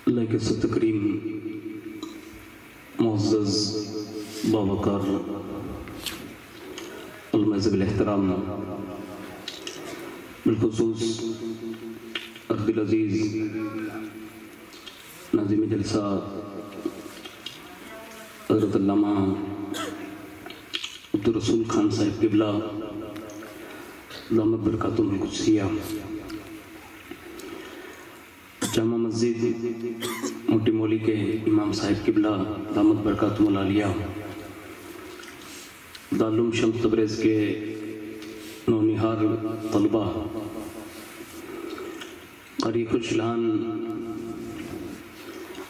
اللہ کے ست کریم معزز باوقار المہذب الاحترام بالخصوص عبد العزیز ناظم جلسہ حضرت علامہ عبدالرسول خان صاحب قبلہ دامت برکاتہم القدسیہ، جامع مسجد موٹی مولی کے امام صاحب قبلہ دامت برکاتہم العالیہ، دارالعلوم شمس تبریز کے نونہار طلبہ، قاری خوشلان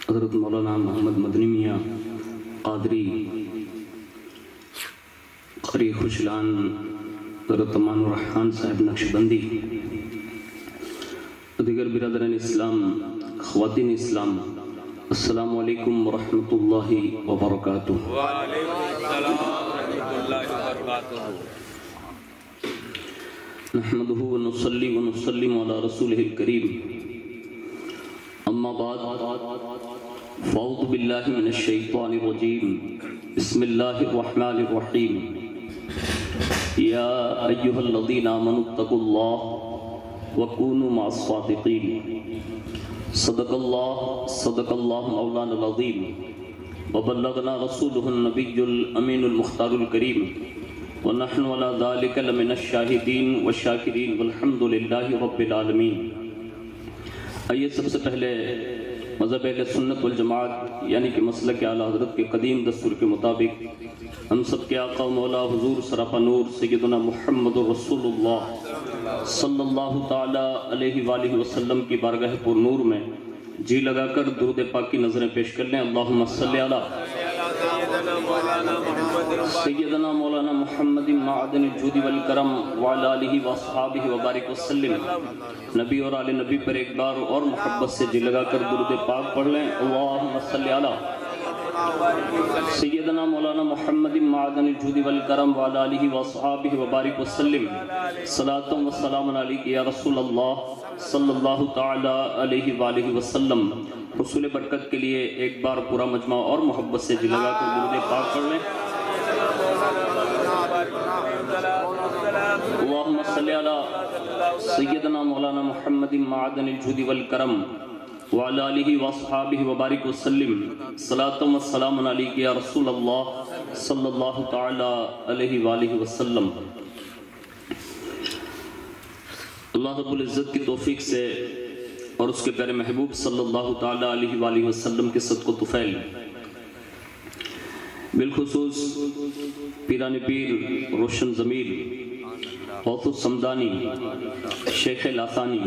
حضرت مولانا محمد مدنی میاں قادری، قاری خوشلان حضرت امان الرحمن صاحب نقشبندی، دیگر برادران اسلام، خواتین اسلام، السلام علیکم ورحمۃ اللہ وبرکاتہ۔ وعلیکم السلام ورحمۃ اللہ وبرکاتہ۔ نحمده ونصلي ونسلم على رسوله الكريم، اما بعد فاعوذ باللہ من الشیطان الرجیم، بسم اللہ الرحمن الرحیم، یا ایہا الذین آمنوا اتقوا اللہ وکونوا مع الصادقین، صدق اللہ مولانا العظیم، وبلغنا رسولہ النبی الامین المختار الکریم، ونحن على ذلك لمن الشاہدین والشاکرین والحمد للہ رب العالمین۔ آئیے سب سے پہلے مذہب اہل سنت والجماعت یعنی کہ مسلک اعلیٰ حضرت کے قدیم دستور کے مطابق ہم سب کے آقا و مولا حضور سراپا نور سیدنا محمد رسول اللہ صلی اللہ تعالیٰ علیہ وآلہ وسلم کی بارگاہ پر نور میں جی لگا کر درود پاک کی نظریں پیش کر لیں۔ اللہم صلی علی سیدنا مولانا محمد معدن الجود والکرم وعلی آلہ واصحابہ وبارک وسلم۔ نبی اور آل نبی پر ایک بار اور محبت سے جی لگا کر درود پاک پڑھ لیں۔ اللہم صلی علی سیدنا مولانا محمد معدن الجود والکرم وعلی آلہ واصحابہ وبارک وسلم۔ صلاۃ و سلام علیک یا رسول اللہ صلی اللہ تعالی علیہ وآلہ وسلم۔ حصول برکت کے لیے ایک بار پورا مجمع اور محبت سے جی لگا کر درود پاک پڑھ لیں۔ اللہم صلی علی سیدنا مولانا محمد معدن الجود والکرم وعلی آلہ واصحابہ وبارک وسلم۔ صلاۃ و سلام علیک یا رسول اللہ صلی اللہ تعالی علیہ وآلہ وسلم۔ اللہ رب العزت کی توفیق سے اور اس کے پیارے محبوب صلی اللہ تعالی علیہ وآلہ وسلم کے صدق و طفیل، بالخصوص پیران پیر روشن ضمیر غوث السمدانی شیخ لاثانی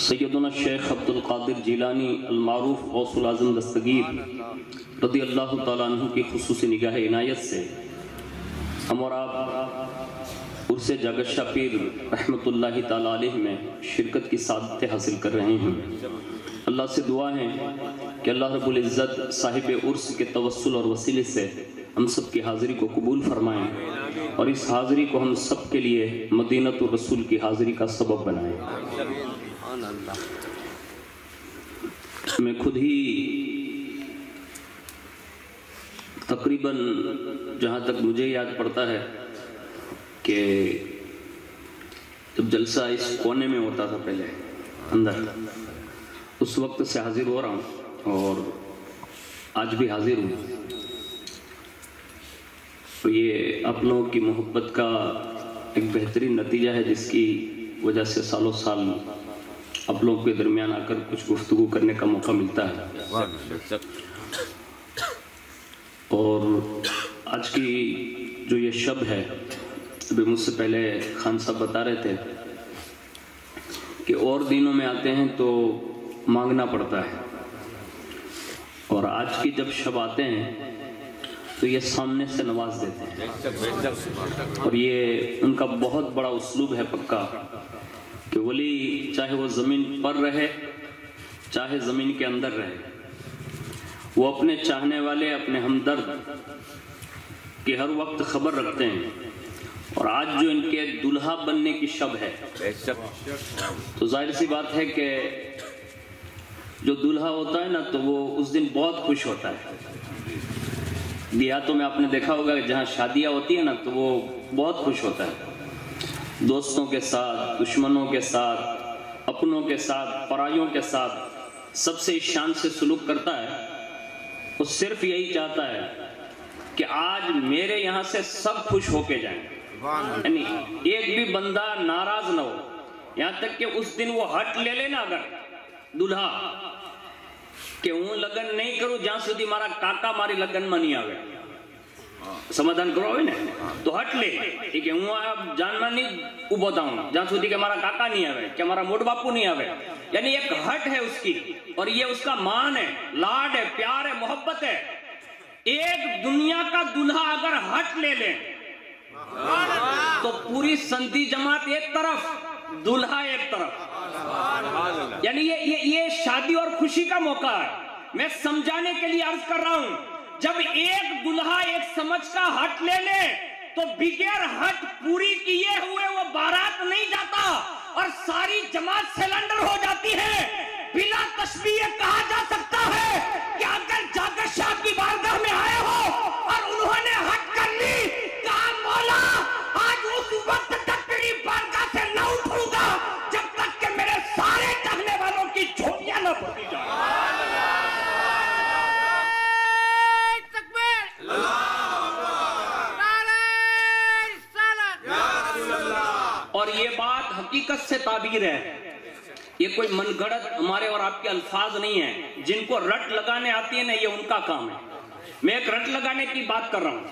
سیدنا شیخ عبد القادر جیلانی المعروف غوث العظم دستگیر رضی اللہ تعالیٰ عنہ کی خصوصی نگاہ عنایت سے ہم اور آپ عرس جاگشہ پیر رحمت اللہ تعالیٰ علیہ میں شرکت کی سعادت حاصل کر رہے ہیں۔ اللہ سے دعا ہے کہ اللہ رب العزت صاحب عرس کے توسل اور وسیلے سے ہم سب کی حاضری کو قبول فرمائیں اور اس حاضری کو ہم سب کے لیے مدینۃ الرسول کی حاضری کا سبب بنائیں۔ میں خود ہی تقریباً جہاں تک مجھے یاد پڑتا ہے کہ جب جلسہ اس کونے میں ہوتا تھا پہلے اندر، اس وقت سے حاضر ہو رہا ہوں اور آج بھی حاضر ہوں۔ تو یہ آپ لوگوں کی محبت کا ایک بہترین نتیجہ ہے جس کی وجہ سے سالوں سال آپ لوگوں کے درمیان آ کر کچھ گفتگو کرنے کا موقع ملتا ہے۔ اور آج کی جو یہ شب ہے، ابھی مجھ سے پہلے خان صاحب بتا رہے تھے کہ اور دنوں میں آتے ہیں تو مانگنا پڑتا ہے، اور آج کی جب شب آتے ہیں تو یہ سامنے سے نواز دیتے ہیں، اور یہ ان کا بہت بڑا اسلوب ہے پکا کہ ولی چاہے وہ زمین پر رہے چاہے زمین کے اندر رہے، وہ اپنے چاہنے والے اپنے ہمدرد کی ہر وقت خبر رکھتے ہیں۔ اور آج جو ان کے دلہا بننے کی شب ہے تو ظاہر سی بات ہے کہ جو دلہا ہوتا ہے نا تو وہ اس دن بہت خوش ہوتا ہے. دیہاتوں میں آپ نے دیکھا ہوگا کہ جہاں شادیاں ہوتی ہیں نا تو وہ بہت خوش ہوتا ہے. دوستوں کے ساتھ، دشمنوں کے ساتھ، اپنوں کے ساتھ، پرائیوں کے ساتھ سب سے شان سے سلوک کرتا ہے. وہ صرف یہی چاہتا ہے کہ آج میرے یہاں سے سب خوش ہو کے جائیں، یعنی ایک بھی بندہ ناراض نہ ہو. یہاں تک کہ اس دن وہ ہٹ لے لینا اگر دلہا کہ ہوں لگن نہیں کروں جہاں سودی مارا کاکا ماری لگن میں نہیں آوے، سمادھان کرو ہوئے نا تو ہٹ لے کہ ہوں آپ جاننا نہیں ابھوتا ہوں جہاں سودی کہ ہمارا کاکا نہیں آوے، کہ ہمارا موڑ باپو نہیں آوے. یعنی ایک ہٹ ہے اس کی، اور یہ اس کا مان ہے، لاڈ ہے، پیار ہے، محبت ہے. ایک دنیا کا دلہا اگر ہٹ لے لے تو پوری سندھی جماعت ایک طرف، دلہا ایک طرف. یعنی یہ شادی اور خوشی کا موقع ہے. میں سمجھانے کے لیے عرض کر رہا ہوں، جب ایک دلہا ایک سمجھ کا ہٹ لے لے تو بغیر ہٹ پوری کیے ہوئے وہ بارات نہیں جاتا اور ساری جماعت سیلنڈر ہو جاتی ہے. بلا تشبیہ کہا جا سکتا ہے کہ اگر جاگر شاہ کی بارگاہ میں آئے ہو اور انہوں نے ہٹ کر لی، کہا مولا آج اس وقت تک تیری بارگاہ سے نہ اٹھوں گا جب تک کہ میرے سارے چاہنے والوں کی جھولیاں نہ بھری جائیں. اور یہ بات حقیقت سے تعبیر ہے، یہ کوئی من گھڑت ہمارے اور آپ کے الفاظ نہیں ہیں. جن کو رٹ لگانے آتی ہے نا یہ ان کا کام ہے. میں ایک رٹ لگانے کی بات کر رہا ہوں.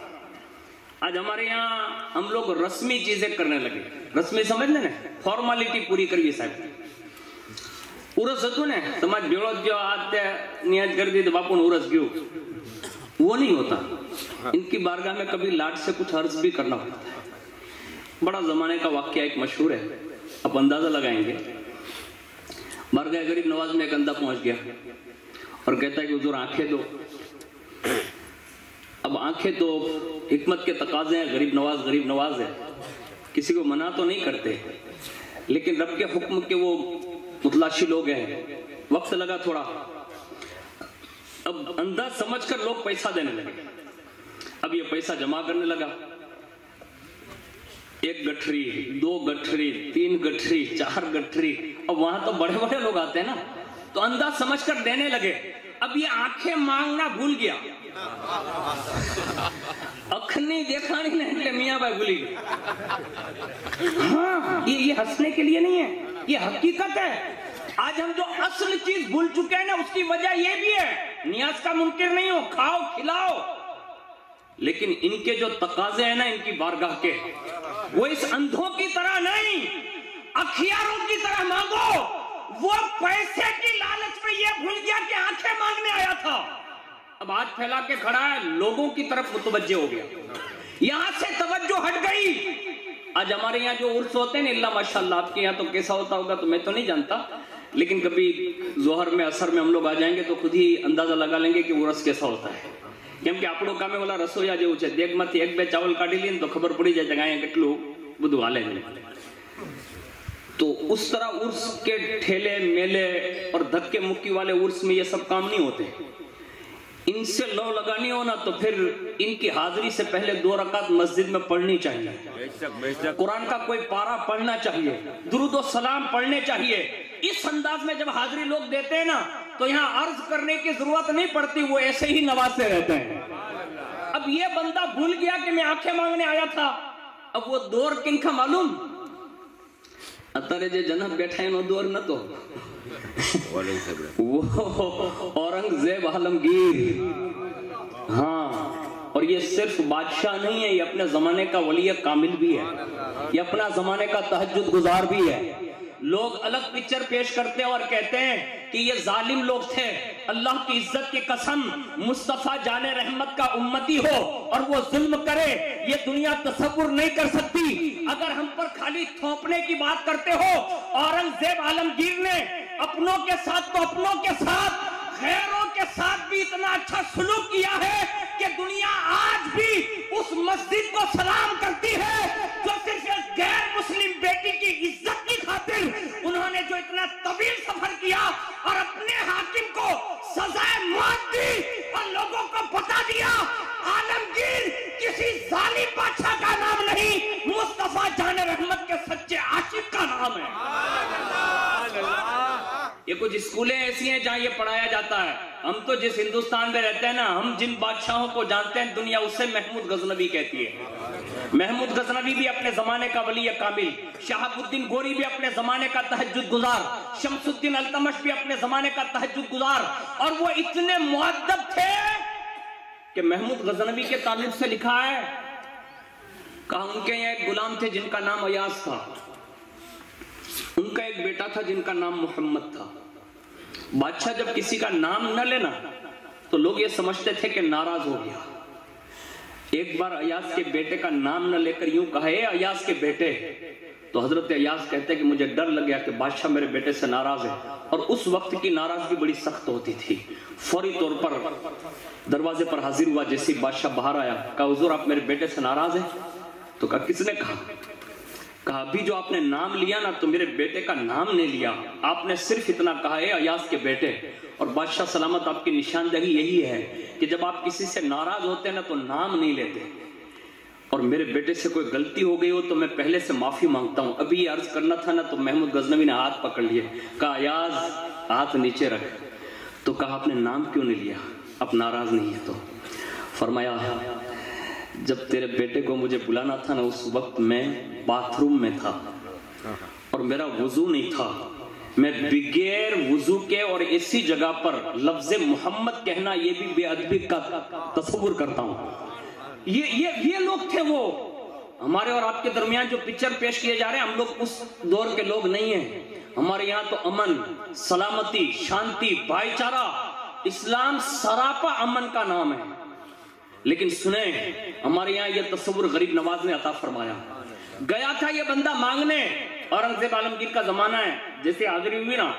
آج ہمارے یہاں ہم لوگ رسمی چیزیں کرنے لگے. رسمی سمجھ لیں نا، فارمالٹی پوری کریے صاحب. عرس ہتو نے سمجھ بیڑو جو آتے نیاز کر دی تو باپو نے عرس گیو، وہ نہیں ہوتا. ان کی بارگاہ میں کبھی لاٹ سے کچھ عرض بھی کرنا ہوتا ہے. بڑا زمانے کا واقعہ ایک مشہور ہے، آپ اندازہ لگائیں گے. بارگاہ غریب نواز میں ایک اندھا پہنچ گیا اور کہتا ہے کہ حضور آنکھیں دو. اب آنکھیں تو حکمت کے تقاضے ہیں، غریب نواز ہے، کسی کو منع تو نہیں کرتے، لیکن رب کے حکم کے وہ متلاشی لوگ ہیں. وقت لگا تھوڑا، اب اندھا سمجھ کر لوگ پیسہ دینے لگے. اب یہ پیسہ جمع کرنے لگا، 1 گٹھری 2 گٹھری 3 گٹھری 4 گٹھری. اب وہاں تو بڑے بڑے لوگ آتے ہیں نا تو اندھا سمجھ کر دینے لگے. اب یہ آنکھیں مانگنا بھول گیا، اکھنی دیکھانی نہیں، میاں بھائی بھولی گئے. ہاں یہ ہنسنے کے لیے نہیں ہے، یہ حقیقت ہے. آج ہم جو اصل چیز بھول چکے ہیں نا اس کی وجہ یہ بھی ہے. نیاز کا منکر نہیں ہو، کھاؤ کھلاؤ، لیکن ان کے جو تقاضے ہیں نا ان کی بارگاہ کے، وہ اس اندھوں کی طرح نہیں، اخیاروں کی طرح مانگو. وہ پیسے کی لالچ میں یہ بھول گیا کہ آنکھیں مانگنے آیا تھا. اب ہاتھ پھیلا کے کھڑا ہے، لوگوں کی طرف متوجہ ہو گیا، یہاں سے توجہ ہٹ گئی. آج ہمارے یہاں جو عرس ہوتے ہیں نا، اللہ ماشاءاللہ آپ کے یہاں تو کیسا ہوتا ہوگا تو میں تو نہیں جانتا، لیکن کبھی ظہر میں عصر میں ہم لوگ آ جائیں گے تو خود ہی اندازہ لگا لیں گے کہ عرس کیسا ہوتا ہے. કેમ કે આપણો કામે ઓલા રસોઈયા જેવું છે, દેગમાંથી 1-2 ચાવલ કાઢી લઈએ તો ખબર પડી જાય કે અહીંયા કેટલું બધું હાલે છે. تو اس طرح عرس کے ٹھیلے میلے اور دھکے مکی والے عرس میں یہ سب کام نہیں ہوتے. ان سے لو لگانی ہونا تو پھر ان کی حاضری سے پہلے 2 رکعت مسجد میں پڑھنی چاہیے، قرآن کا کوئی پارہ پڑھنا چاہیے، درود و سلام پڑھنے چاہیے. اس انداز میں جب حاضری لوگ دیتے ہیں نا تو یہاں عرض کرنے کی ضرورت نہیں پڑتی، وہ ایسے ہی نوازتے رہتے ہیں. اب یہ بندہ بھول گیا کہ میں آنکھیں مانگنے آیا تھا. اب وہ دور کن کا معلوم؟ اتارے جو جنت بیٹھا ہے نو دور نہ تو وہ اورنگزیب عالمگیر. ہاں، اور یہ صرف بادشاہ نہیں ہے، یہ اپنے زمانے کا ولی کامل بھی ہے، یہ اپنا زمانے کا تہجد گزار بھی ہے. لوگ الگ پکچر پیش کرتے ہیں اور کہتے ہیں کہ یہ ظالم لوگ تھے. اللہ کی عزت کی قسم، مصطفیٰ جان رحمت کا امتی ہو اور وہ ظلم کرے یہ دنیا تصور نہیں کر سکتی. اگر ہم پر خالی تھوپنے کی بات کرتے ہو، اورنگزیب عالمگیر نے اپنوں کے ساتھ تو اپنوں کے ساتھ غیروں کے ساتھ بھی اتنا اچھا سلوک کیا ہے کہ دنیا آج بھی اس مسجد کو سلام کرتی ہے جو صرف ایک غیر مسلم بیٹی کی عزت کی خاطر انہوں نے جو اتنا طویل سفر کیا اور اپنے حاکم یہ کچھ اسکولیں ایسی ہیں جہاں یہ پڑھایا جاتا ہے. ہم تو جس ہندوستان میں رہتے ہیں نا، ہم جن بادشاہوں کو جانتے ہیں دنیا اسے محمود غزنوی کہتی ہے. محمود غزنوی بھی اپنے زمانے کا ولی کامل، شہاب الدین گوری بھی اپنے زمانے کا تہجد گزار، شمس الدین التمش بھی اپنے زمانے کا تہجد گزار. اور وہ اتنے مؤدب تھے کہ محمود غزنوی کے تعلق سے لکھا ہے، کہا ان کے یہاں ایک غلام تھے جن کا نام ایاز تھا، ان کا ایک بیٹا تھا جن کا نام محمد تھا. بادشاہ جب کسی کا نام نہ لینا تو لوگ یہ سمجھتے تھے کہ ناراض ہو گیا. ایک بار ایاز کے بیٹے کا نام نہ لے کر یوں کہے ایاز کے بیٹے، تو حضرت ایاز کہتے کہ مجھے ڈر لگ گیا کہ بادشاہ میرے بیٹے سے ناراض ہے. اور اس وقت کی ناراضگی بڑی سخت ہوتی تھی. فوری طور پر دروازے پر حاضر ہوا. جیسے بادشاہ باہر آیا، کہا حضور آپ میرے بیٹے سے ناراض ہیں؟ تو کہا کس نے کہا؟ کہا ابھی جو آپ نے نام لیا نا تو میرے بیٹے کا نام نہیں لیا، آپ نے صرف اتنا کہا ہے ایاز کے بیٹے. اور بادشاہ سلامت آپ کی نشاندہی یہی ہے کہ جب آپ کسی سے ناراض ہوتے ہیں نا تو نام نہیں لیتے. اور میرے بیٹے سے کوئی غلطی ہو گئی ہو تو میں پہلے سے معافی مانگتا ہوں. ابھی یہ عرض کرنا تھا نا تو محمود غزنوی نے ہاتھ پکڑ لیے. کہا ایاز ہاتھ نیچے رکھ. تو کہا آپ نے نام کیوں نہیں لیا؟ اب ناراض نہیں ہے تو؟ فرمایا جب تیرے بیٹے کو مجھے بلانا تھا نا اس وقت میں باتھ روم میں تھا اور میرا وضو نہیں تھا. میں بغیر وضو کے اور اسی جگہ پر لفظ محمد کہنا یہ بھی بے ادبی کا تصور کرتا ہوں. یہ لوگ تھے وہ. ہمارے اور آپ کے درمیان جو پکچر پیش کیے جا رہے ہیں ہم لوگ اس دور کے لوگ نہیں ہیں. ہمارے یہاں تو امن، سلامتی، شانتی، بھائی چارہ، اسلام سراپا امن کا نام ہے. لیکن سنیں ہمارے یہاں یہ تصور غریب نواز نے عطا فرمایا. گیا تھا یہ بندہ مانگنے، اورنگزیب عالمگیر کا زمانہ ہے، جیسے حاضری ہوئی نا.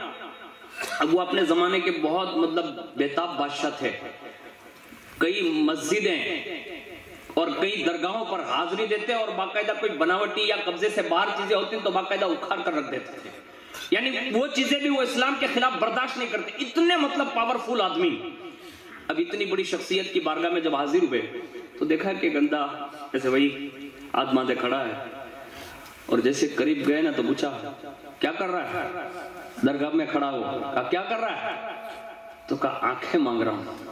اب وہ اپنے زمانے کے بہت بیتاب بادشاہ تھے. کئی مسجدیں اور کئی درگاہوں پر حاضری دیتے اور باقاعدہ کوئی بناوٹی یا قبضے سے باہر چیزیں ہوتی تو باقاعدہ اکھاڑ کر رکھ دیتے تھے. یعنی وہ چیزیں بھی وہ اسلام کے خلاف برداشت نہیں کرتے. اتنے پاورفل آدمی. اب اتنی بڑی شخصیت کی بارگاہ میں جب حاضر ہوئے تو دیکھا کہ گندا جیسے وہی ہاتھ باندھے کھڑا ہے. اور جیسے قریب گئے نا تو پوچھا کیا کر رہا ہے؟ درگاہ میں کھڑا ہو. کہا کیا کر رہا ہے؟ تو کہا آنکھیں مانگ رہا ہوں.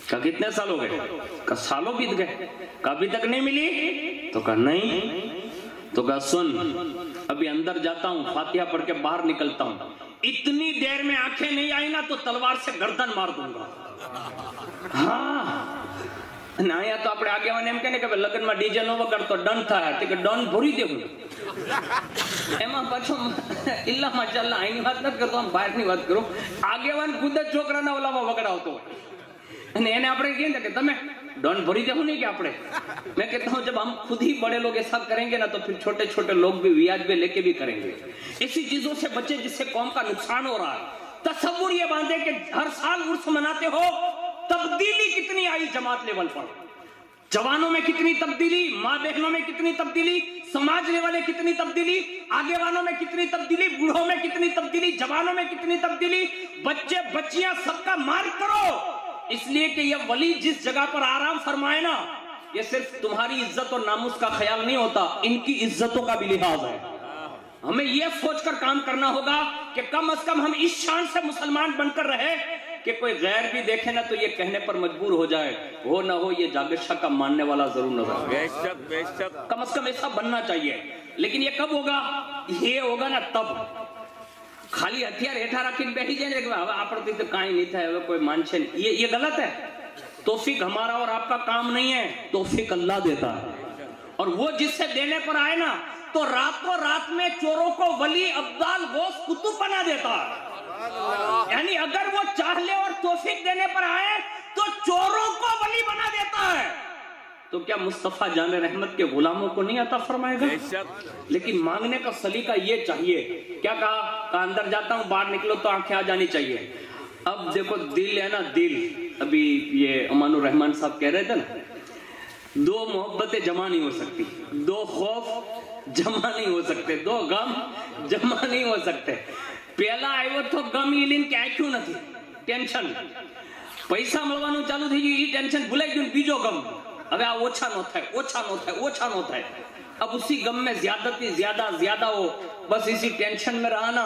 کہا کتنے سال ہو گئے؟ کہا سالوں بیت گئے. کہا ابھی تک نہیں ملی؟ تو کہا نہیں. تو کہا سن ابھی اندر جاتا ہوں، فاتحہ پڑھ کے باہر نکلتا ہوں، اتنی دیر میں آنکھیں نہیں آئی نا تو تلوار سے گردن مار دوں گا. ہاں نہ آیا تو اپنے آگے وانے کہنے کہ لگن میں ڈی جے نو وگر تو ڈن تھا ہے کہ ڈن بھوری دے ہوں ایما پچھو اللہ ماشاءاللہ آئی نہیں بات نہ کرتا ہوں، باہر نہیں بات کروں. آگے وان خود چوکرا نہ والا وگڑا ہوتا ہے نے اپنے کہیں کہ تمہیں ڈن بھوری دے ہوں نہیں کہ اپنے. میں کہتا ہوں جب ہم خود ہی بڑے لوگ ایسا کریں گے نا تو پھر چھوٹے چھوٹے لوگ بھی ویاج بھی لے کے بھی کریں گے. اسی چیزوں سے بچے جس سے قوم کا نقصان ہو رہا ہے. تصور یہ باندھے کہ ہر سال عرس مناتے ہو، تبدیلی کتنی آئی جماعت لیول پر، جوانوں میں کتنی تبدیلی، ماں بہنوں میں کتنی تبدیلی، سماج لیول میں کتنی تبدیلی، آگے والوں میں کتنی تبدیلی، بوڑھوں میں کتنی تبدیلی، جوانوں میں کتنی تبدیلی. بچے بچیاں سب کا مار کرو، اس لیے کہ یہ ولی جس جگہ پر آرام فرمائے نا یہ صرف تمہاری عزت اور ناموس کا خیال نہیں ہوتا، ان کی عزتوں کا بھی لحاظ ہے. ہمیں یہ سوچ کر کام کرنا ہوگا کہ کم از کم ہم اس شان سے مسلمان بن کر رہے کہ کوئی غیر بھی دیکھے نا تو یہ کہنے پر مجبور ہو جائے ہو نہ ہو یہ جاگر شاہ کا ماننے والا ضرور نظر. بے شک بے شک کم از کم ایسا بننا چاہیے. لیکن یہ کب ہوگا؟ یہ ہوگا نا تب. خالی ہتھیار ہیٹھا رکھیں بیٹھی جائیں کہ آپ تو کہیں نہیں تھا کوئی مانچے نہیں. یہ غلط ہے. توفیق ہمارا اور آپ کا کام نہیں ہے، توفیق اللہ دیتا ہے. اور وہ جس سے دینے پر آئے نا تو راتوں رات میں چوروں کو ولی ابدال غوث قطب بنا دیتا ہے. یعنی اگر وہ چاہ لے اور توفیق دینے پر آئے تو چوروں کو ولی بنا دیتا ہے. تو کیا مصطفیٰ جان رحمت کے غلاموں کو نہیں عطا فرمائے گا؟ لیکن مانگنے کا سلیقہ یہ چاہیے. کیا کہا اندر جاتا ہوں باہر نکلو تو آنکھیں آ جانی چاہیے. اب دیکھو دل ہے نا دل، ابھی یہ امان الرحمن صاحب کہہ رہے تھے نا دو محبتیں جمع نہیں ہو سکتی، دو خوف جمع نہیں ہو سکتے، دو غم جمع نہیں ہو سکتے. پہلا آئیو تو غم ایلین کیا کیوں نہ تھی ٹینشن پیسہ ملوانو چالو تھی جی ٹینشن بھلائی کیوں بیجو غم اب اوچھا نہ ہوتا ہے اوچھا نہ ہوتا ہے اوچھا نہ ہوتا ہے. اب اسی غم میں زیادتی زیادہ ہو، بس اسی ٹینشن میں رہنا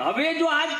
હવે જો આજ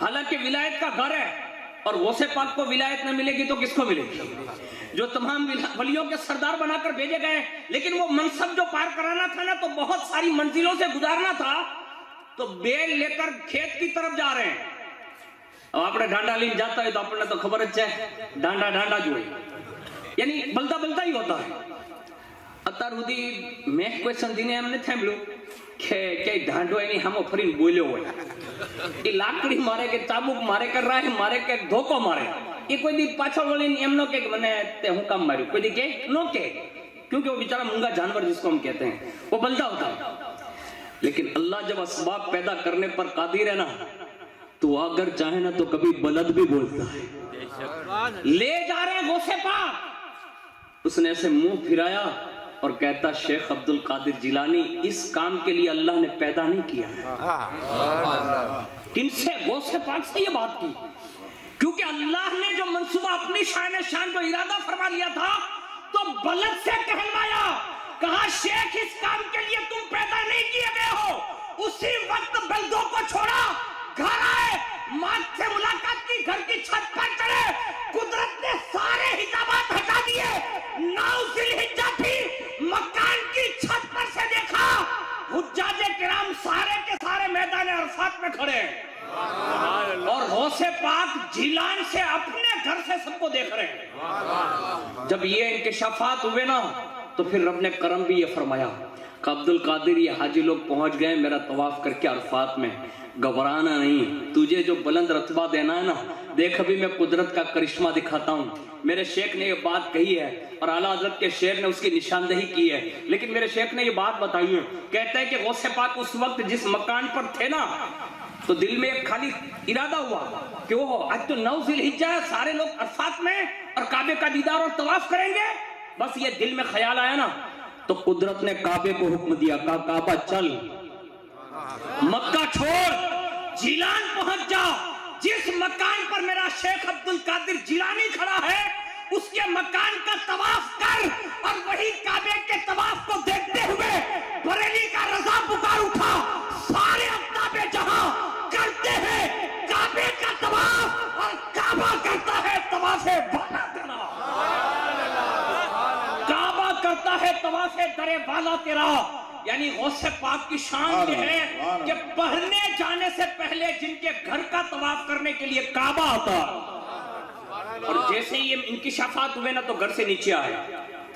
حالانکہ ولایت کا گھر ہے، اور غوث پاک کو ولایت نہ ملے گی تو کس کو ملے گی؟ جو تمام ولیوں کے سردار بنا کر بھیجے گئے، لیکن وہ منصب جو پار کرانا تھا نا تو بہت ساری منزلوں سے گزارنا تھا، تو بیل لے کر کھیت کی طرف جا رہے ہیں. اب آپ نے ڈانڈا لین جاتا ہے تو آپ نے تو خبر اچھا ہے ڈانڈا جو ہے یعنی بلتا ہی ہوتا ہے. اتار ہوتی میں کوئیشن دینے ہم نے تھے بلو کہ ڈانڈو ہے نہیں ہمو پھرین بولے ہوئے یہ لاکڑی مارے کے چابک مارے کر رہا ہے مارے کے دھوکو مارے یہ کوئی دی پاچھا بولے نہیں امنو کہ میں تے ہوں کام مارے کوئی دی کہ نو کہ کیونکہ وہ بیچارہ منگا جانور جس کو ہم کہتے ہیں وہ بلتا ہوتا ہے. لیکن اللہ جب اسباب پیدا کرنے پر قادر ہے نا تو اگر چاہے نا تو کبھی بلد بھی بولتا ہے. لے جا رہے ہیں غوث پاک، اس نے ایسے منہ پھرایا اور کہتا شیخ عبد القادر جیلانی اس کام کے لیے اللہ نے پیدا نہیں کیا ہے. کن سے؟ غوث پاک سے یہ بات کی، کیونکہ اللہ نے جو منصوبہ اپنی شان جو ارادہ فرما لیا تھا تو بلد سے کہلوایا، کہا شیخ اس کام کے لیے تم پیدا نہیں کیے گئے ہو. اسی وقت بلدوں کو چھوڑا، گھر آئے، ماں سے ملاقات کی، گھر کی چھت پر چڑھے، قدرت نے سارے حجابات ہٹا دیے. 9 ذی الحجہ تھی، مکان کی چھت پر سے دیکھا حجاج کرام سارے کے سارے میدان عرفات میں کھڑے اور غوث پاک جیلان سے اپنے گھر سے سب کو دیکھ رہے ہیں. جب یہ انکشافات ہوئے نا تو پھر رب نے کرم بھی یہ فرمایا کہ عبد القادر یہ حاجی لوگ پہنچ گئے میرا طواف کر کے عرفات میں، گھبرانا نہیں، تجھے جو بلند رتبہ دینا ہے نا دیکھ ابھی میں قدرت کا کرشمہ دکھاتا ہوں. میرے شیخ نے یہ بات کہی ہے اور اعلیٰ حضرت کے شیخ نے اس کی نشاندہی کی ہے، لیکن میرے شیخ نے یہ بات بتائی ہے، کہتا ہے کہ غوث پاک اس وقت جس مکان پر تھے نا تو دل میں ایک خالی ارادہ ہوا کہ وہ آج تو 9 ذی الحجہ ہے، سارے لوگ عرفات میں اور کعبے کا دیدار اور طواف کریں گے. بس یہ دل میں خیال آیا نا تو قدرت نے کعبے کو حکم دیا، کہا کعبہ چل، مکہ چھوڑ، جیلان پہنچ جا. جس مکان پر میرا شیخ عبد القادر جیلانی کھڑا ہے اس کے مکان کا طواف کر، اور وہی کعبے کے طواف کو دیکھتے ہوئے بریلی کا رضا پکار اٹھا، سارے اپنا جہاں کرتے ہیں کعبے کا طواف اور کعبہ کرتا ہے طواف بالا تیرا، کعبہ کرتا ہے طواف در بالا تیرا. یعنی غوث پاک کی شان یہ ہے کہ پڑھنے جانے سے پہلے جن کے گھر کا طواف کرنے کے لیے کعبہ آتا، اور جیسے ہی یہ انکشافات ہوئے نا تو گھر سے نیچے آئے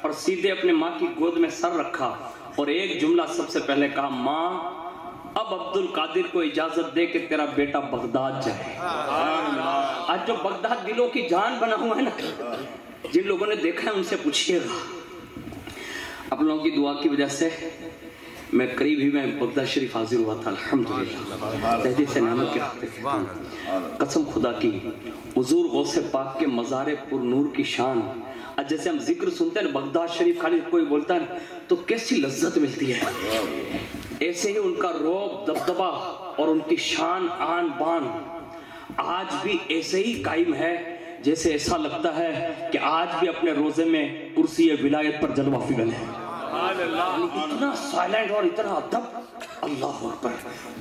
اور سیدھے اپنے ماں کی گود میں سر رکھا اور ایک جملہ سب سے پہلے کہا، ماں اب عبد القادر کو اجازت دے کہ تیرا بیٹا بغداد جائے. آج جو بغداد دلوں کی جان بنا ہوا ہے نا، جن لوگوں نے دیکھا ہے ان سے پوچھئے گا. آپ لوگوں کی دعا کی وجہ سے میں قریب ہی میں بغداد شریف حاضر ہوا تھا الحمدللہ، تحدیث نعمت کے ہفتے. قسم خدا کی حضور غوث پاک کے مزار پر نور کی شان، جیسے ہم ذکر سنتے ہیں بغداد شریف خالی کوئی بولتا ہے تو کیسی لذت ملتی ہے، ایسے ہی ان کا رعب دبدبہ اور ان کی شان آن بان آج بھی ایسے ہی قائم ہے، جیسے ایسا لگتا ہے کہ آج بھی اپنے روزے میں کرسی ولایت پر جلوہ فگن ہے. اتنا سائلنٹ اور اتنا ادب، اللہ اکبر.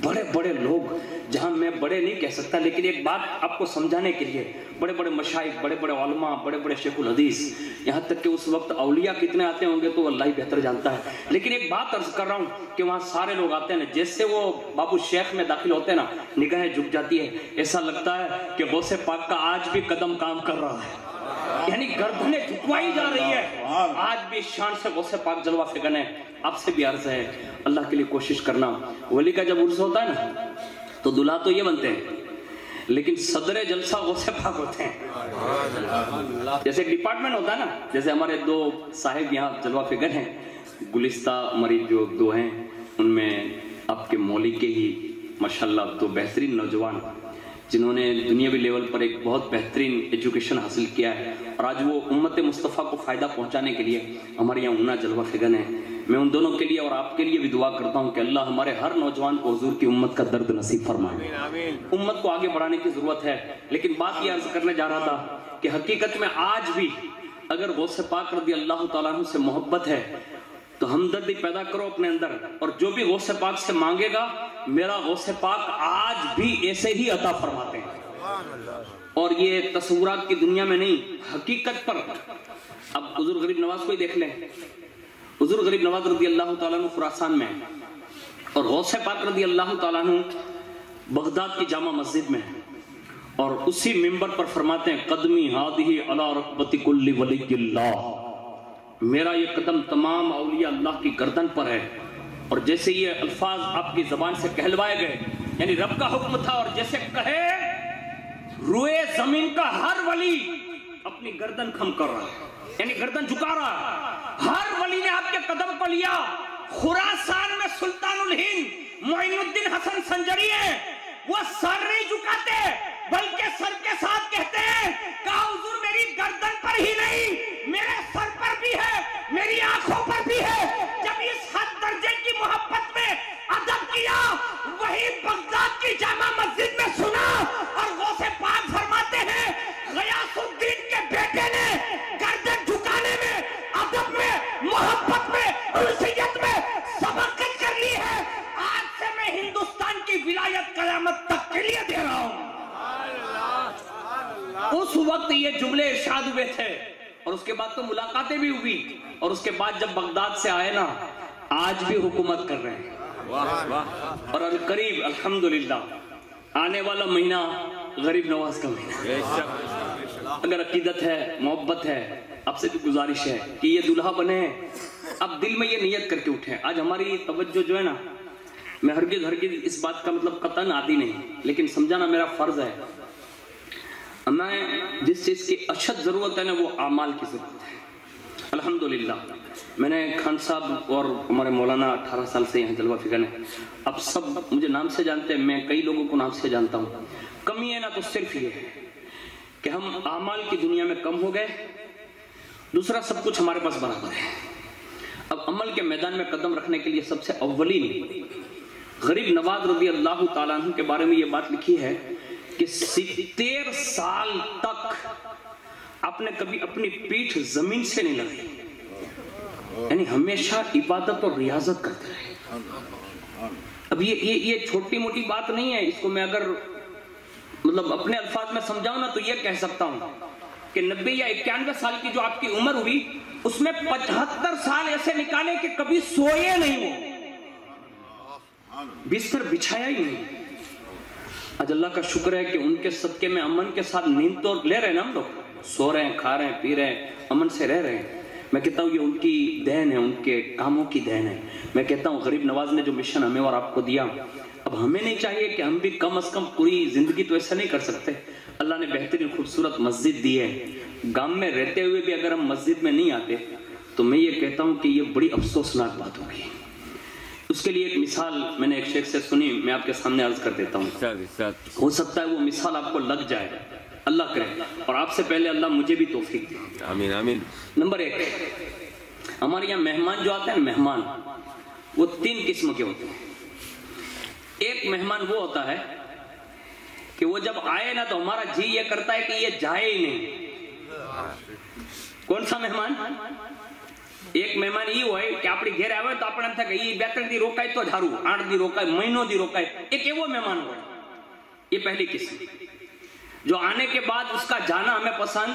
بڑے بڑے لوگ، جہاں میں بڑے نہیں کہہ سکتا لیکن ایک بات آپ کو سمجھانے کے لیے، بڑے بڑے مشائخ، بڑے بڑے علماء، بڑے بڑے شیخ الحدیث، یہاں تک کہ اس وقت اولیاء کتنے آتے ہوں گے تو اللہ ہی بہتر جانتا ہے. لیکن ایک بات عرض کر رہا ہوں کہ وہاں سارے لوگ آتے ہیں، جیسے وہ بابو شیخ میں داخل ہوتے ہیں نا نگاہیں جھک جاتی ہے، ایسا لگتا ہے کہ غوث پاک کا آج بھی قدم کام کر رہا ہے، یعنی گردنیں جھکوائی جا رہی ہے. آج بھی شان سے غوث پاک جلوہ فگن ہے. آپ سے بھی عرض ہے اللہ کے لیے کوشش کرنا، ولی کا جب عرس ہوتا ہے نا تو دلہا تو یہ بنتے ہیں لیکن صدر جلسہ غوث پاک ہوتے ہیں. جیسے ایک ڈپارٹمنٹ ہوتا ہے نا، جیسے ہمارے 2 صاحب یہاں جلوہ فگن ہیں، گلستہ مریض جو 2 ہیں ان میں آپ کے مولی کے ہی ماشاءاللہ 2 بہترین نوجوان جنہوں نے دنیاوی لیول پر ایک بہت بہترین ایجوکیشن حاصل کیا ہے اور آج وہ امت مصطفیٰ کو فائدہ پہنچانے کے لیے ہمارے یہاں ہونا جلوہ فگن ہے. میں ان دونوں کے لیے اور آپ کے لیے بھی دعا کرتا ہوں کہ اللہ ہمارے ہر نوجوان کو حضور کی امت کا درد نصیب فرمائے. امت کو آگے بڑھانے کی ضرورت ہے، لیکن بات یہ عرض کرنے جا رہا تھا کہ حقیقت میں آج بھی اگر غوث پاک رضی اللہ تعالیٰ عنہ سے محبت ہے تو ہمدردی پیدا کرو اپنے اندر، اور جو بھی غوث پاک سے مانگے گا میرا غوث پاک آج بھی ایسے ہی عطا فرماتے ہیں، اور یہ تصورات کی دنیا میں نہیں، حقیقت پر۔ اب حضور غریب نواز کو ہی دیکھ لیں، حضور غریب نواز رضی اللہ تعالیٰ عنہ خراسان میں ہیں، اور غوث پاک رضی اللہ تعالیٰ عنہ بغداد کی جامع مسجد میں ہیں، اور اسی منبر پر فرماتے ہیں قدمی ہادھی علی رکبت کل ولی اللہ، میرا یہ قدم تمام اولیاء اللہ کی گردن پر ہے۔ اور جیسے یہ الفاظ آپ کی زبان سے کہلوائے گئے، یعنی رب کا حکم تھا، اور جیسے کہے روئے زمین کا ہر ولی اپنی گردن کھم کر رہا ہے، یعنی گردن جھکا رہا ہے، ہر ولی نے آپ کے قدم کو لیا۔ خراسان میں سلطان الہند معین الدین حسن سنجری ہیں، وہ سر نہیں جھکاتے بلکہ سر کے ساتھ کہتے ہیں کہا حضور میری گردن پر ہی نہیں، میرے سر پر بھی ہے، میری آنکھوں پر بھی ہے۔ جب اس حد درجے کی محبت میں ادب کیا، وہی بغداد کی جامع مسجد میں سنا، اور غوث پاک فرماتے ہیں غیاث الدین کے بیٹے نے گردن جھکانے میں، ادب میں، محبت میں، انسیت میں سبقت کر لی ہے۔ آج سے میں ہندوستان کی ولایت قیامت تک کے لیے دے رہا ہوں۔ اس وقت یہ جملے ارشاد ہوئے تھے، اور اس کے بعد تو ملاقاتیں بھی ہوئی، اور اس کے بعد جب بغداد سے آئے نا، آج بھی حکومت کر رہے ہیں، اور القریب الحمدللہ آنے والا مہینہ غریب نواز کا مہینہ۔ اگر عقیدت ہے، محبت ہے، آپ سے بھی گزارش ہے کہ یہ دلہا بنے، اب دل میں یہ نیت کر کے اٹھیں۔ آج ہماری توجہ جو ہے نا، میں ہرگز اس بات کا مطلب قطعاً عادی نہیں، لیکن سمجھانا میرا فرض ہے۔ ہمیں جس چیز کی اشد ضرورت ہے نا، وہ اعمال کی ضرورت ہے۔ الحمدللہ میں نے خان صاحب اور ہمارے مولانا 18 سال سے یہاں جلوہ فکر ہیں، اب سب مجھے نام سے جانتے ہیں، میں کئی لوگوں کو نام سے جانتا ہوں۔ کمی ہے نا تو صرف یہ ہے کہ ہم اعمال کی دنیا میں کم ہو گئے، دوسرا سب کچھ ہمارے پاس برابر ہے۔ اب عمل کے میدان میں قدم رکھنے کے لیے سب سے اولین غریب نواز رضی اللہ تعالیٰ عنہ کے بارے میں یہ بات لکھی ہے کہ 70 سال تک آپ نے کبھی اپنی پیٹھ زمین سے نہیں لگائی، یعنی ہمیشہ عبادت اور ریاضت کرتے رہے۔ اب یہ چھوٹی موٹی بات نہیں ہے، اس کو میں اگر مطلب اپنے الفاظ میں سمجھاؤں نا تو یہ کہہ سکتا ہوں کہ 90 یا 91 سال کی جو آپ کی عمر ہوئی، اس میں 75 سال ایسے نکالے کہ کبھی سوئے نہیں ہو، بستر بچھایا ہی نہیں۔ آج اللہ کا شکر ہے کہ ان کے صدقے میں امن کے ساتھ نیند تو لے رہے ہیں نا، ہم لوگ سو رہے ہیں، کھا رہے ہیں، پی رہے ہیں، امن سے رہ رہے ہیں۔ میں کہتا ہوں یہ ان کی دین ہے، ان کے کاموں کی دین ہے۔ میں کہتا ہوں غریب نواز نے جو مشن ہمیں اور آپ کو دیا، اب ہمیں نہیں چاہیے کہ ہم بھی کم از کم پوری زندگی تو ایسا نہیں کر سکتے۔ اللہ نے بہترین خوبصورت مسجد دی ہے، گام میں رہتے ہوئے بھی اگر ہم مسجد میں نہیں آتے تو میں یہ کہتا ہوں کہ یہ بڑی افسوسناک بات ہوگی۔ اس کے لیے ایک مثال میں نے ایک شیخ سے سنی، میں آپ کے سامنے عرض کر دیتا ہوں، ہو سکتا ہے وہ مثال آپ کو لگ جائے، اللہ کرے، اور آپ سے پہلے اللہ مجھے بھی توفیق دے، آمین آمین۔ نمبر 1، ہمارے یہاں مہمان جو آتے ہیں، مہمان وہ 3 قسم کے ہوتے ہیں۔ ایک مہمان وہ ہوتا ہے کہ وہ جب آئے نا تو ہمارا جی یہ کرتا ہے کہ یہ جائے ہی نہیں۔ کون سا مہمان؟ ایک مہمان یہ ہوئے کہ اپنی گھر آئے تو اپنے تھا کہ یہ 2 دی روکائے تو جھارو، 8 دی روکائے، مہینوں دی روکائے، ایک وہ مہمان ہوئے۔ یہ پہلی قسم جو آنے کے بعد اس کا جانا ہمیں پسند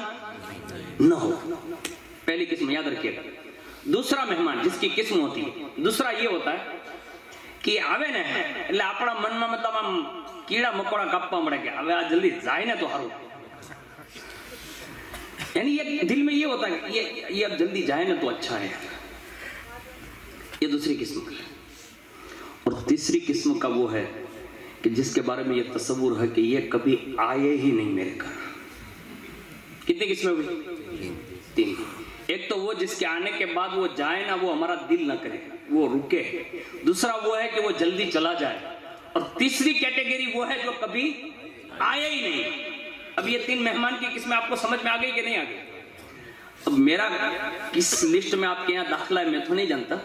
نہ ہو، پہلی قسم یاد رکھیے گا۔ دوسرا مہمان جس کی قسم ہوتی ہے، دوسرا یہ ہوتا ہے کہ آوے نا એટલે આપણા મનમાં મતલબ આમ કીડા મકોડા કાપવા મળે કે હવે આ જલ્દી જાય ને તો સારું، یعنی یہ دل میں یہ ہوتا ہے کہ یہ اب جلدی جائے نا تو اچھا ہے۔ یہ دوسری قسم کا ہے۔ اور تیسری قسم کا وہ ہے کہ جس کے بارے میں یہ تصور ہے کہ یہ کبھی آئے ہی نہیں میرے گھر۔ کتنی قسمیں ہوئی؟ 3۔ ایک تو وہ جس کے آنے کے بعد وہ جائے نا، وہ ہمارا دل نہ کرے، وہ رکے۔ دوسرا وہ ہے کہ وہ جلدی چلا جائے، اور تیسری کیٹیگری وہ ہے جو کبھی آئے ہی نہیں۔ اب یہ 3 مہمان کی قسمیں آپ کو سمجھ میں آ گئی کہ نہیں آ گئی؟ اب میرا کس لسٹ میں آپ کے یہاں داخلہ ہے میں تو نہیں جانتا،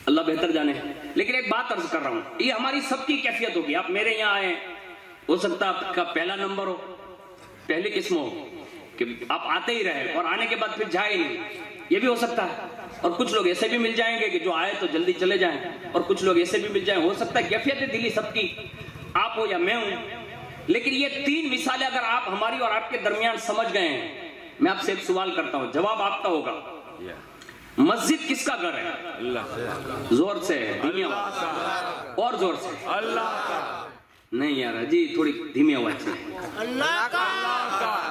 اللہ بہتر جانے، لیکن ایک بات عرض کر رہا ہوں، یہ ہماری سب کی کیفیت ہوگی۔ آپ میرے یہاں آئے، ہو سکتا ہے آپ کا پہلا نمبر ہو، پہلی قسم ہو کہ آپ آتے ہی رہے اور آنے کے بعد پھر جائے ہی نہیں، یہ بھی ہو سکتا ہے۔ اور کچھ لوگ ایسے بھی مل جائیں گے کہ جو آئے تو جلدی چلے جائیں، اور کچھ لوگ ایسے بھی مل جائیں. ہو سکتا ہے کیفیت دلی سب کی آپ ہو یا میں ہوں، لیکن یہ تین مثالیں اگر آپ ہماری اور آپ کے درمیان سمجھ گئے ہیں. میں آپ سے ایک سوال کرتا ہوں، جواب آپ کا ہوگا. مسجد کس کا گھر ہے؟ اللہ. زور سے دھیمی آواز، اور زور سے. اللہ کا. نہیں یار جی تھوڑی دھیمی آواز سے. اللہ کا.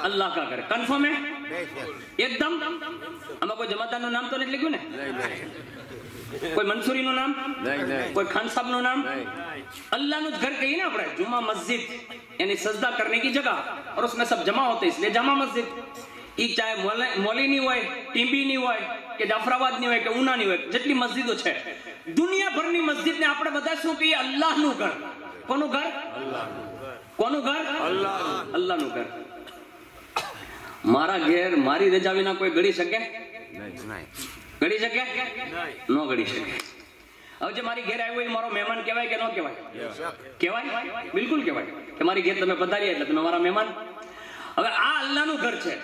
اللہ کا گھر کنفرم ہے ایک دم؟ ہمیں کوئی جماعت نو نام تو نہیں لکھو نا؟ کوئی منصوری نو نام؟ کوئی خان صاحب نو نام؟ اللہ نو گھر کہی نا اپنے جمعہ مسجد یعنی سجدہ کرنے کی جگہ، اور اس میں سب جمع ہوتے اس لیے جامع مسجد. ای چاہے مولی نہیں ہوئے، ٹیمبی نہیں ہوئے کہ جعفرآباد نہیں ہوئے کہ اونا نہیں ہوئے، جتلی مسجدوں છે દુનિયા ભરની મસ્જિદ ને આપણે બધા શું કહીએ અલ્લાહનું ઘર. કોનું ઘર? કોનું ઘર? અલ્લાહનું ઘર. મારા ઘેર મારી રજા વિના કોઈ ગળી શકે? ગળી શકે? નો ગળી શકે. હવે જે મારી ઘેર આવ્યો એ મારો મહેમાન કહેવાય કે ન કહેવાય? કહેવાય, બિલકુલ કહેવાય કે મારી ઘેર તમે પધાર્યા એટલે તમે મારા મહેમાન. હવે આ અલ્લાહનું ઘર છે.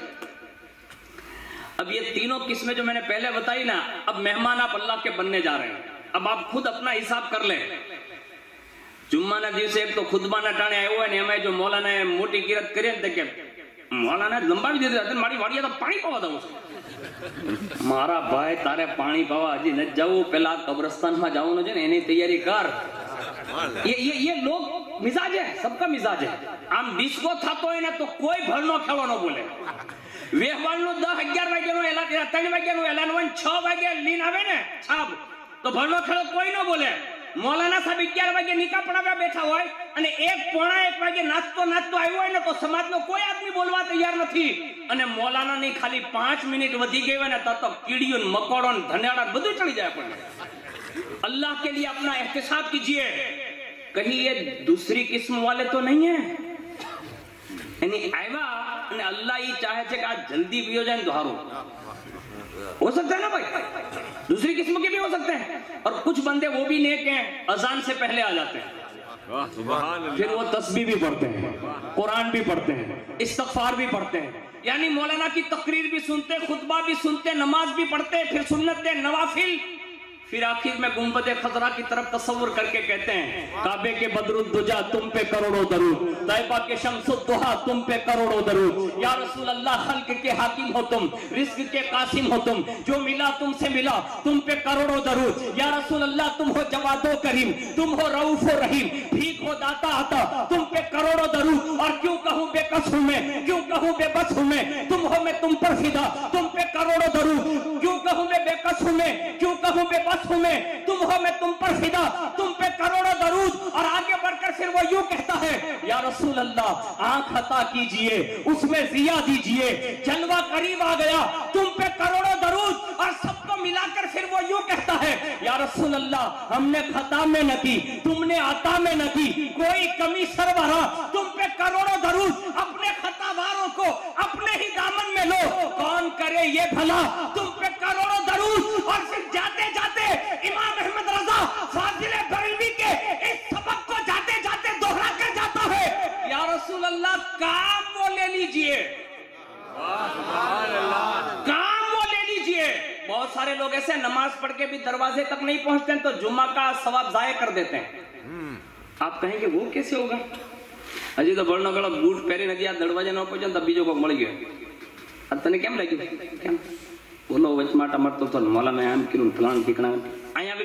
اب یہ تینوں قسمیں جو میں نے پہلے بتائی نا، اب مہمان آپ اللہ کے بننے جا رہے ہیں. اب آپ خود اپنا حساب کر لیں. جمعہ نہ دیوسے ایک تو خطبہ نہ ٹانے آئے ہوئے نے ہمیں جو مولانا ہے موٹی قرت کرے دیکھیں مولانا لمبا بھی دیتے رہتے ماری واڑیا تو پانی پاوا دوں مارا بھائی تارے پانی پاوا ہજી ન જાવું પેલા કબ્રસ્તાનમાં જવાનું છે ને એની તૈયારી કર. یہ لوگ مزاج ہے، سب کا مزاج ہے. આમ ડિસ્કો થતો હોય ને તો કોઈ ભરનો ખેલો ન બોલે. વેહવાલનું 10-11 વાગ્યાનું એલાન 3 વાગ્યાનું એલાન હોય 6 વાગે લીન આવે ને છાપ તો ભરનો ખેલો કોઈ ન બોલે. મૌલાના સાહેબ 11 વાગે નિકા પડાવ્યા બેઠા હોય અને 1-1 વાગે નાચતો આવ્યો હોય ને તો સમાજનો કોઈ આદમી બોલવા તૈયાર નથી. અને મૌલાનાની ખાલી 5 મિનિટ વધી ગઈ હોય ને તો કીડીઓ ને મકોડો ને ધનેડા બધું ચડી જાય. પણ اللہ کے لیے اپنا احتساب کیجئے. کہیں یہ دوسری قسم والے تو نہیں ہیں. یعنی آئیوا انہیں اللہ ہی چاہے چھے کہ آج جلدی بھی ہو جائیں دہارو. ہو سکتا ہے نا بھائی؟ دوسری قسم کے بھی ہو سکتے ہیں. اور کچھ بندے وہ بھی نیک ہیں اذان سے پہلے آ جاتے ہیں، پھر وہ تسبیح بھی پڑھتے ہیں، قرآن بھی پڑھتے ہیں، استغفار بھی پڑھتے ہیں. یعنی مولانا کی تقریر بھی سنتے، خطبہ بھی سنتے، نماز بھی پڑھتے، پھر سنت نوافل، پھر آخر میں گنبد خضرا کی طرف تصور کر کے کہتے ہیں کعبے کے بدر الدجا تم پہ کروڑوں درود، طیبہ کے شمس الضحا تم پہ کروڑوں درود. یا رسول اللہ خلق کے حاکم ہو تم، رزق کے قاسم ہو تم، جو ملا تم سے ملا تم پہ کروڑوں درود. یا رسول اللہ تم ہو جواد و کریم، تم ہو رؤوف و رحیم، بھیک ہو داتا عطا تم پہ کروڑوں درود. اور کیوں کہوں بے کس ہوں میں، کیوں کہوں بے بس ہوں میں، تم ہو میں تم پر فدا تم پہ کروڑوں درود. کیوں کہوں میں بے کس ہوں میں، کیوں کہوں بے بس ہوں میں، تم ہو میں تم پر فدا تم پہ کروڑوں درود. اور آگے بڑھ کر پھر وہ یوں کہتا ہے یا رسول اللہ آنکھ عطا کیجئے اس میں ضیا دیجئے، جلوہ قریب آ گیا تم پہ کروڑوں درود. اور سب کو ملا کر پھر وہ یوں کہتا ہے یا رسول اللہ ہم نے خطا میں نہ کی، تم نے عطا میں نہ کی، کوئی کمی سرورا تم پہ کروڑوں درود. اپنے خطا واروں کو اپنے ہی دامن میں لو، کون کرے یہ بھلا تم پہ کروڑوں درود. اور پھر جاتے جاتے امام احمد رضا فاضل بریلوی کے اس سبق کو جاتے جاتے دوہرا کر جاتا ہے یا رسول اللہ کام وہ لے لیجئے، کام وہ لے لیجئے. بہت سارے لوگ ایسے نماز پڑھ کے بھی دروازے تک نہیں پہنچتے ہیں تو جمعہ کا ثواب ضائع کر دیتے ہیں. آپ کہیں گے وہ کیسے ہوگا؟ ہજી તો બળનો ગળો બૂટ પહેરી નથી આ દરવાજે ન પહોંચ્યો તો બીજો કોક મળી ગયો. આ તને કેમ લાગ્યું? કેમ બોલો વચમાટા મારતો તો મૌલાના એમ કીધું ફલાણ ઠીકણા અહીંયા આવી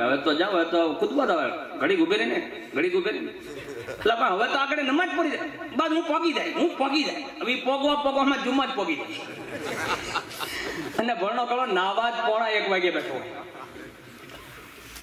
હવે તો જાવ હવે તો ખુદબા દો ઘડી ઉભે રહીને ઘડી ઉભે રહીને એટલે પણ હવે તો આગળ નમાજ પડી જાય બાદ હું પોગી જાય હવે પોગવામાં જુમ્મા જ પોગી જાય અને ભણનો કળો નાવા જ 1:15 વાગે બેઠો હોય.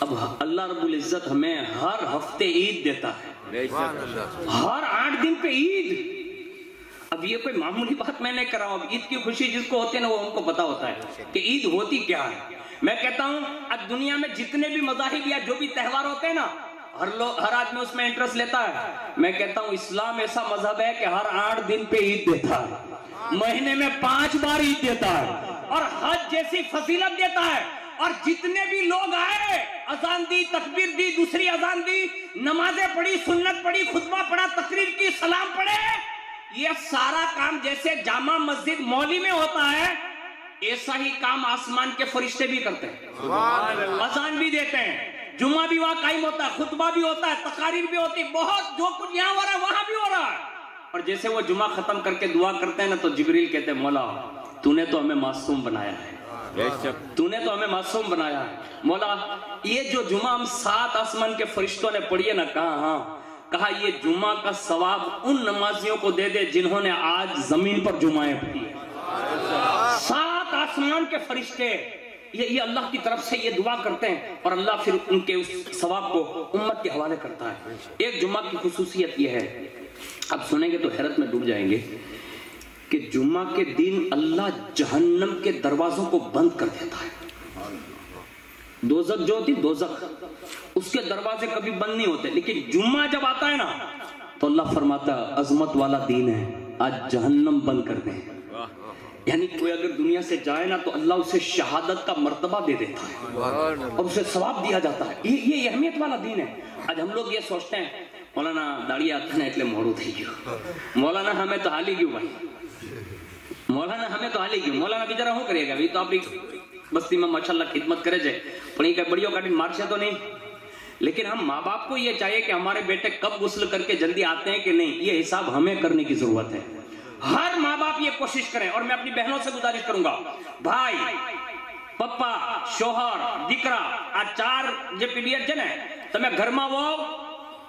اب اللہ رب العزت ہمیں ہر ہفتے عید دیتا ہے، ہر 8 دن پہ عید۔ اب یہ کوئی معمولی بات میں نہیں کر رہا ہوں، اب عید کی خوشی جس کو ہوتی ہے نا وہ ان کو پتا ہوتا ہے کہ عید ہوتی کیا ہے۔ میں کہتا ہوں اب دنیا میں جتنے بھی مذاہب یا جو بھی تہوار ہوتے ہیں نا، ہر آدمی اس میں انٹرسٹ لیتا ہے۔ میں کہتا ہوں اسلام ایسا مذہب ہے کہ ہر 8 دن پہ عید دیتا ہے، مہینے میں 5 بار عید دیتا ہے، اور حج جیسی فضیلت دیتا ہے۔ اور جتنے بھی لوگ آئے، اذان دی، تکبیر دی، دوسری اذان دی، نمازیں پڑھی، سنت پڑھی، خطبہ پڑھا، تقریر کی، سلام پڑھے، یہ سارا کام جیسے جامع مسجد مولی میں ہوتا ہے ایسا ہی کام آسمان کے فرشتے بھی کرتے ہیں، اذان بھی دیتے ہیں، جمعہ بھی وہاں قائم ہوتا ہے، خطبہ بھی ہوتا ہے، تقاریر بھی ہوتی ہے، بہت جو کچھ یہاں ہو رہا ہے وہاں بھی ہو رہا ہے۔ اور جیسے وہ جمعہ ختم کر کے دعا کرتے ہیں نا تو جبریل کہتے ہیں مولا تو نے تو ہمیں معصوم بنایا ہے، تو نے تو ہمیں معصوم بنایا ہے مولا۔ یہ جو جمعہ ہم 7 آسمان کے فرشتوں نے پڑھی ہے نا، کہا یہ جمعہ کا ثواب ان نمازیوں کو دے دے جنہوں نے آج زمین پر جمعیں پڑھی ہے۔ 7 آسمان کے فرشتے یہ اللہ کی طرف سے یہ دعا کرتے ہیں اور اللہ پھر ان کے اس ثواب کو امت کے حوالے کرتا ہے۔ ایک جمعہ کی خصوصیت یہ ہے، اب سنیں گے تو حیرت میں ڈوب جائیں گے، کہ جمعہ کے دن اللہ جہنم کے دروازوں کو بند کر دیتا ہے۔ دوزخ جو ہوتی دوزخ، اس کے دروازے کبھی بند نہیں ہوتے، لیکن جمعہ جب آتا ہے نا تو اللہ فرماتا ہے عظمت والا دین ہے، آج جہنم بند کر دیں۔ یعنی کوئی اگر دنیا سے جائے نا تو اللہ اسے شہادت کا مرتبہ دے دیتا ہے اور اسے ثواب دیا جاتا ہے۔ یہ اہمیت والا دین ہے۔ آج ہم لوگ یہ سوچتے ہیں مولانا داڑھی آتا ہے اتنے موڑو تھی گیو، مولانا ہمیں تو حالی گیو بھائی، مولانا ہمیں تو حالی گیو، مولانا بیچارہ ہوں کرے گا بھی تو آپ بستی میں ماشاءاللہ خدمت کرے جائے پڑھی کا بڑیوں کا مارچے تو نہیں۔ لیکن ہم ماں باپ کو یہ چاہیے کہ ہمارے بیٹے کب غسل کر کے جلدی آتے ہیں کہ نہیں، یہ حساب ہمیں کرنے کی ضرورت ہے۔ ہر ماں باپ یہ کوشش کریں، اور میں اپنی بہنوں سے گزارش کروں گا، بھائی پپا شوہر دیکرا آ 4 જે પીરિયડ છે ને તમે ઘરમાં હો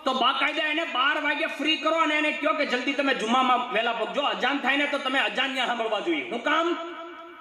તો બાકાયદા એને 12 વાગે ફ્રી કરો અને એને કહો કે જલ્દી તમે જુમ્મામાં વહેલા પહોંચજો, અજાન થાય ને તો તમે અજાન ત્યાં સાંભળવા જોઈએ। હું કામ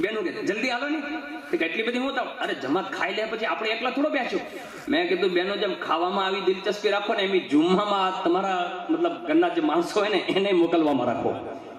બેનું કે જલ્દી આલો ને તો કેટલી બધી હું તો અરે જમાત ખાઈ લે પછી આપણે એકલા થોડો બેસ્યો। મેં કીધું બેનો જેમ ખાવામાં આવી દિલચસ્પી રાખો ને એમ જુમ્મામાં તમારા મતલબ ઘરના જે માણસો હોય ને એને મોકલવામાં રાખો,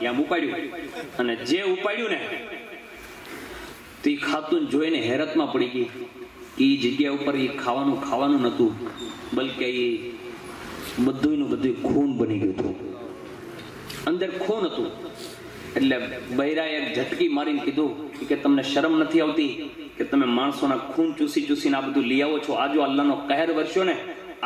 ત્યાં ઉપાડ્યું અને જે ઉપાડ્યું ને તો ઈ ખાતુન જોઈને હેરતમાં પડી ગઈ કે ઈ જગ્યા ઉપર ઈ ખાવાનું નતું બલકે ઈ બધુંનું બધું ખૂન બની ગયું હતું, અંદર ખૂન હતું। એટલે બૈરાએ એક ઝટકી મારીને કીધું કે તમને શરમ નથી આવતી કે તમે માણસોના ખૂન ચૂસીને આ બધું લઈ આવો છો? આ જો અલ્લાહનો કહેર વરસ્યો ને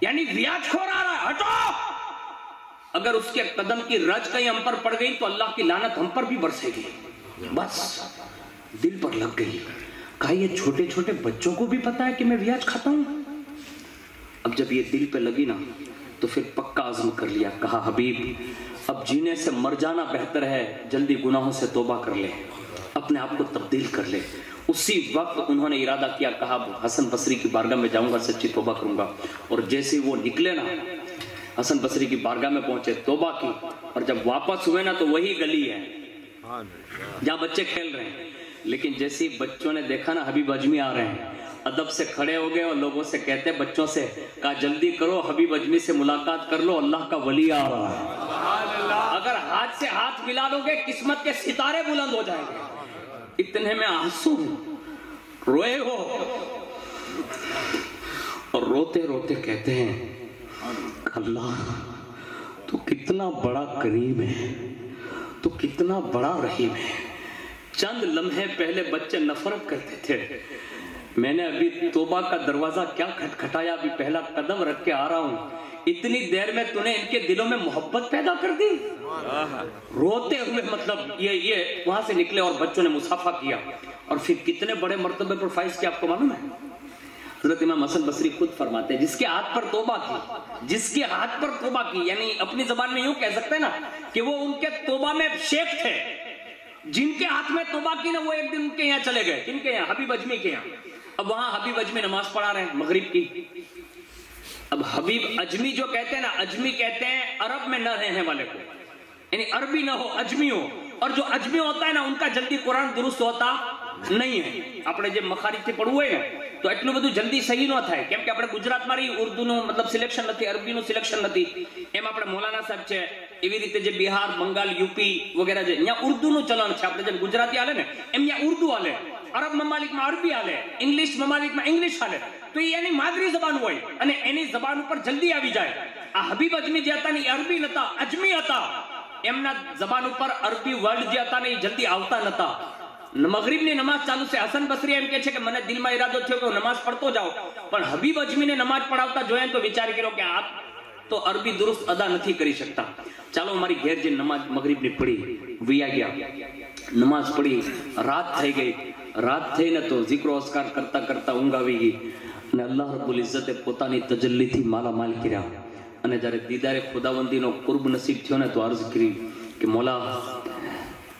یعنی ریاض خور آ رہا ہے، ہٹو. اگر اس کے قدم کی رج کہیں ہم پر پڑ گئی تو اللہ کی لعنت ہم پر بھی برسے گی. بس دل پر لگ گئی. کہا یہ چھوٹے چھوٹے بچوں کو بھی پتا ہے کہ میں ریاض کھاتا ہوں. اب جب یہ دل پہ لگی نا تو پھر پکا عزم کر لیا. کہا حبیب اب جینے سے مر جانا بہتر ہے، جلدی گناہوں سے توبہ کر لے، اپنے آپ کو تبدیل کر لے. اسی وقت انہوں نے ارادہ کیا. کہا حسن بصری کی بارگاہ میں جاؤں گا، سچی توبہ کروں گا. اور جیسے وہ نکلے نا حسن بصری کی بارگاہ میں پہنچے، توبہ کی. اور جب واپس ہوئے نا تو وہی گلی ہے جہاں بچے کھیل رہے ہیں. لیکن جیسے ہی بچوں نے دیکھا نا حبیب اجمی آ رہے ہیں، ادب سے کھڑے ہو گئے اور لوگوں سے کہتے بچوں سے، کہا جلدی کرو حبیب اجمی سے ملاقات کر لو، اللہ کا ولی آ رہا ہے. اگر ہاتھ سے ہاتھ ملا لو گے قسمت کے ستارے بلند ہو جائیں گے. اتنے میں آنسو روئے ہو اور روتے روتے کہتے ہیں اللہ تو کتنا بڑا کریم ہے، تو کتنا بڑا رحیم ہے. چند لمحے پہلے بچے نفرت کرتے تھے، میں نے ابھی توبہ کا دروازہ کیا کھٹکھٹایا، ابھی پہلا قدم رکھ کے آ رہا ہوں، اتنی دیر میں تو نے ان کے دلوں میں محبت پیدا کر دی. روتے ہوئے مطلب یہ وہاں سے نکلے اور بچوں نے مصافحہ کیا. اور پھر کتنے بڑے مرتبے پر فائز کیا آپ کو معلوم ہے؟ حضرت امام حسن بصری خود فرماتے ہیں جس کے ہاتھ پر توبہ کی، جس کے ہاتھ پر توبہ کی، یعنی اپنی زبان میں یوں کہہ سکتے ہیں نا کہ وہ ان کے توبہ میں شیخ تھے. جن کے ہاتھ میں توبہ کی نا وہ ایک دن ان کے یہاں چلے گئے. کن کے یہاں؟ حبیب اجمی کے یہاں. اب وہاں حبیب اجمی نماز پڑھا رہے ہیں مغرب کی. اب حبیب اجمی جو کہتے ہیں نا، اجمی کہتے ہیں عرب میں نہ رہنے والے کو، یعنی عربی نہ ہو اجمی ہو. اور جو اجمی ہوتا ہے نا ان کا جلدی قرآن درست ہوتا نہیں ہے. આપણે જે મખારીથી પડવું હોય ને તો એટલું બધું જલ્દી સહી ન થાય, કેમ કે આપણે ગુજરાતમાં રહી ઉર્દુનું મતલબ સિલેક્શન નથી, અરબીનું સિલેક્શન નથી. એમ આપણે મૌલાના સાહેબ છે, એવી રીતે જે બિહાર, બંગાળ, યુપી વગેરે છે ત્યાં ઉર્દુનું ચલણ છે. આપણે જેમ ગુજરાતી હાલે ને એમ ત્યાં ઉર્દુ હાલે, અરબ મમાલિકમાં અરબી હાલે, ઇંગ્લિશ મમાલિકમાં ઇંગ્લિશ હાલે. તો એ એની માદરી જબાન હોય અને એની જબાન ઉપર જલ્દી આવી જાય. આ હબીબ અજમી જે હતા ને એ અરબી નતા, અજમી હતા. એમના જબાન ઉપર અરબી વર્ડ જે હતા ને એ જલ્દી આવતા નતા. મગરીબની નમાઝ ચાલુ છે. હસન બસરી એમ કે છે કે મને દિલમાં ઈરાદો થયો કે હું નમાઝ પડતો જાઉં, પણ હબીબ અજમીને નમાઝ પડાવતા જોયા તો વિચાર કર્યો કે આ તો અરબી દુરુસ્ત અદા નથી કરી શકતા. ચાલો મારી ઘેર જે નમાઝ મગરીબની પડી, વૈયા ગયા, નમાઝ પડી, રાત થઈ ગઈ. રાત થઈને તો zikro અસ્કાર કરતા કરતા ઊંઘ આવી ગઈ અને અલ્લાહ રબ્બુલ ઇઝ્ઝતે પોતાની તજલ્લીથી માલામાલ કર્યા. અને જ્યારે દીદારે ખુદાવંદીનો કુર્બ નસીબ થયો ને તો અર્જ કરી કે મોલા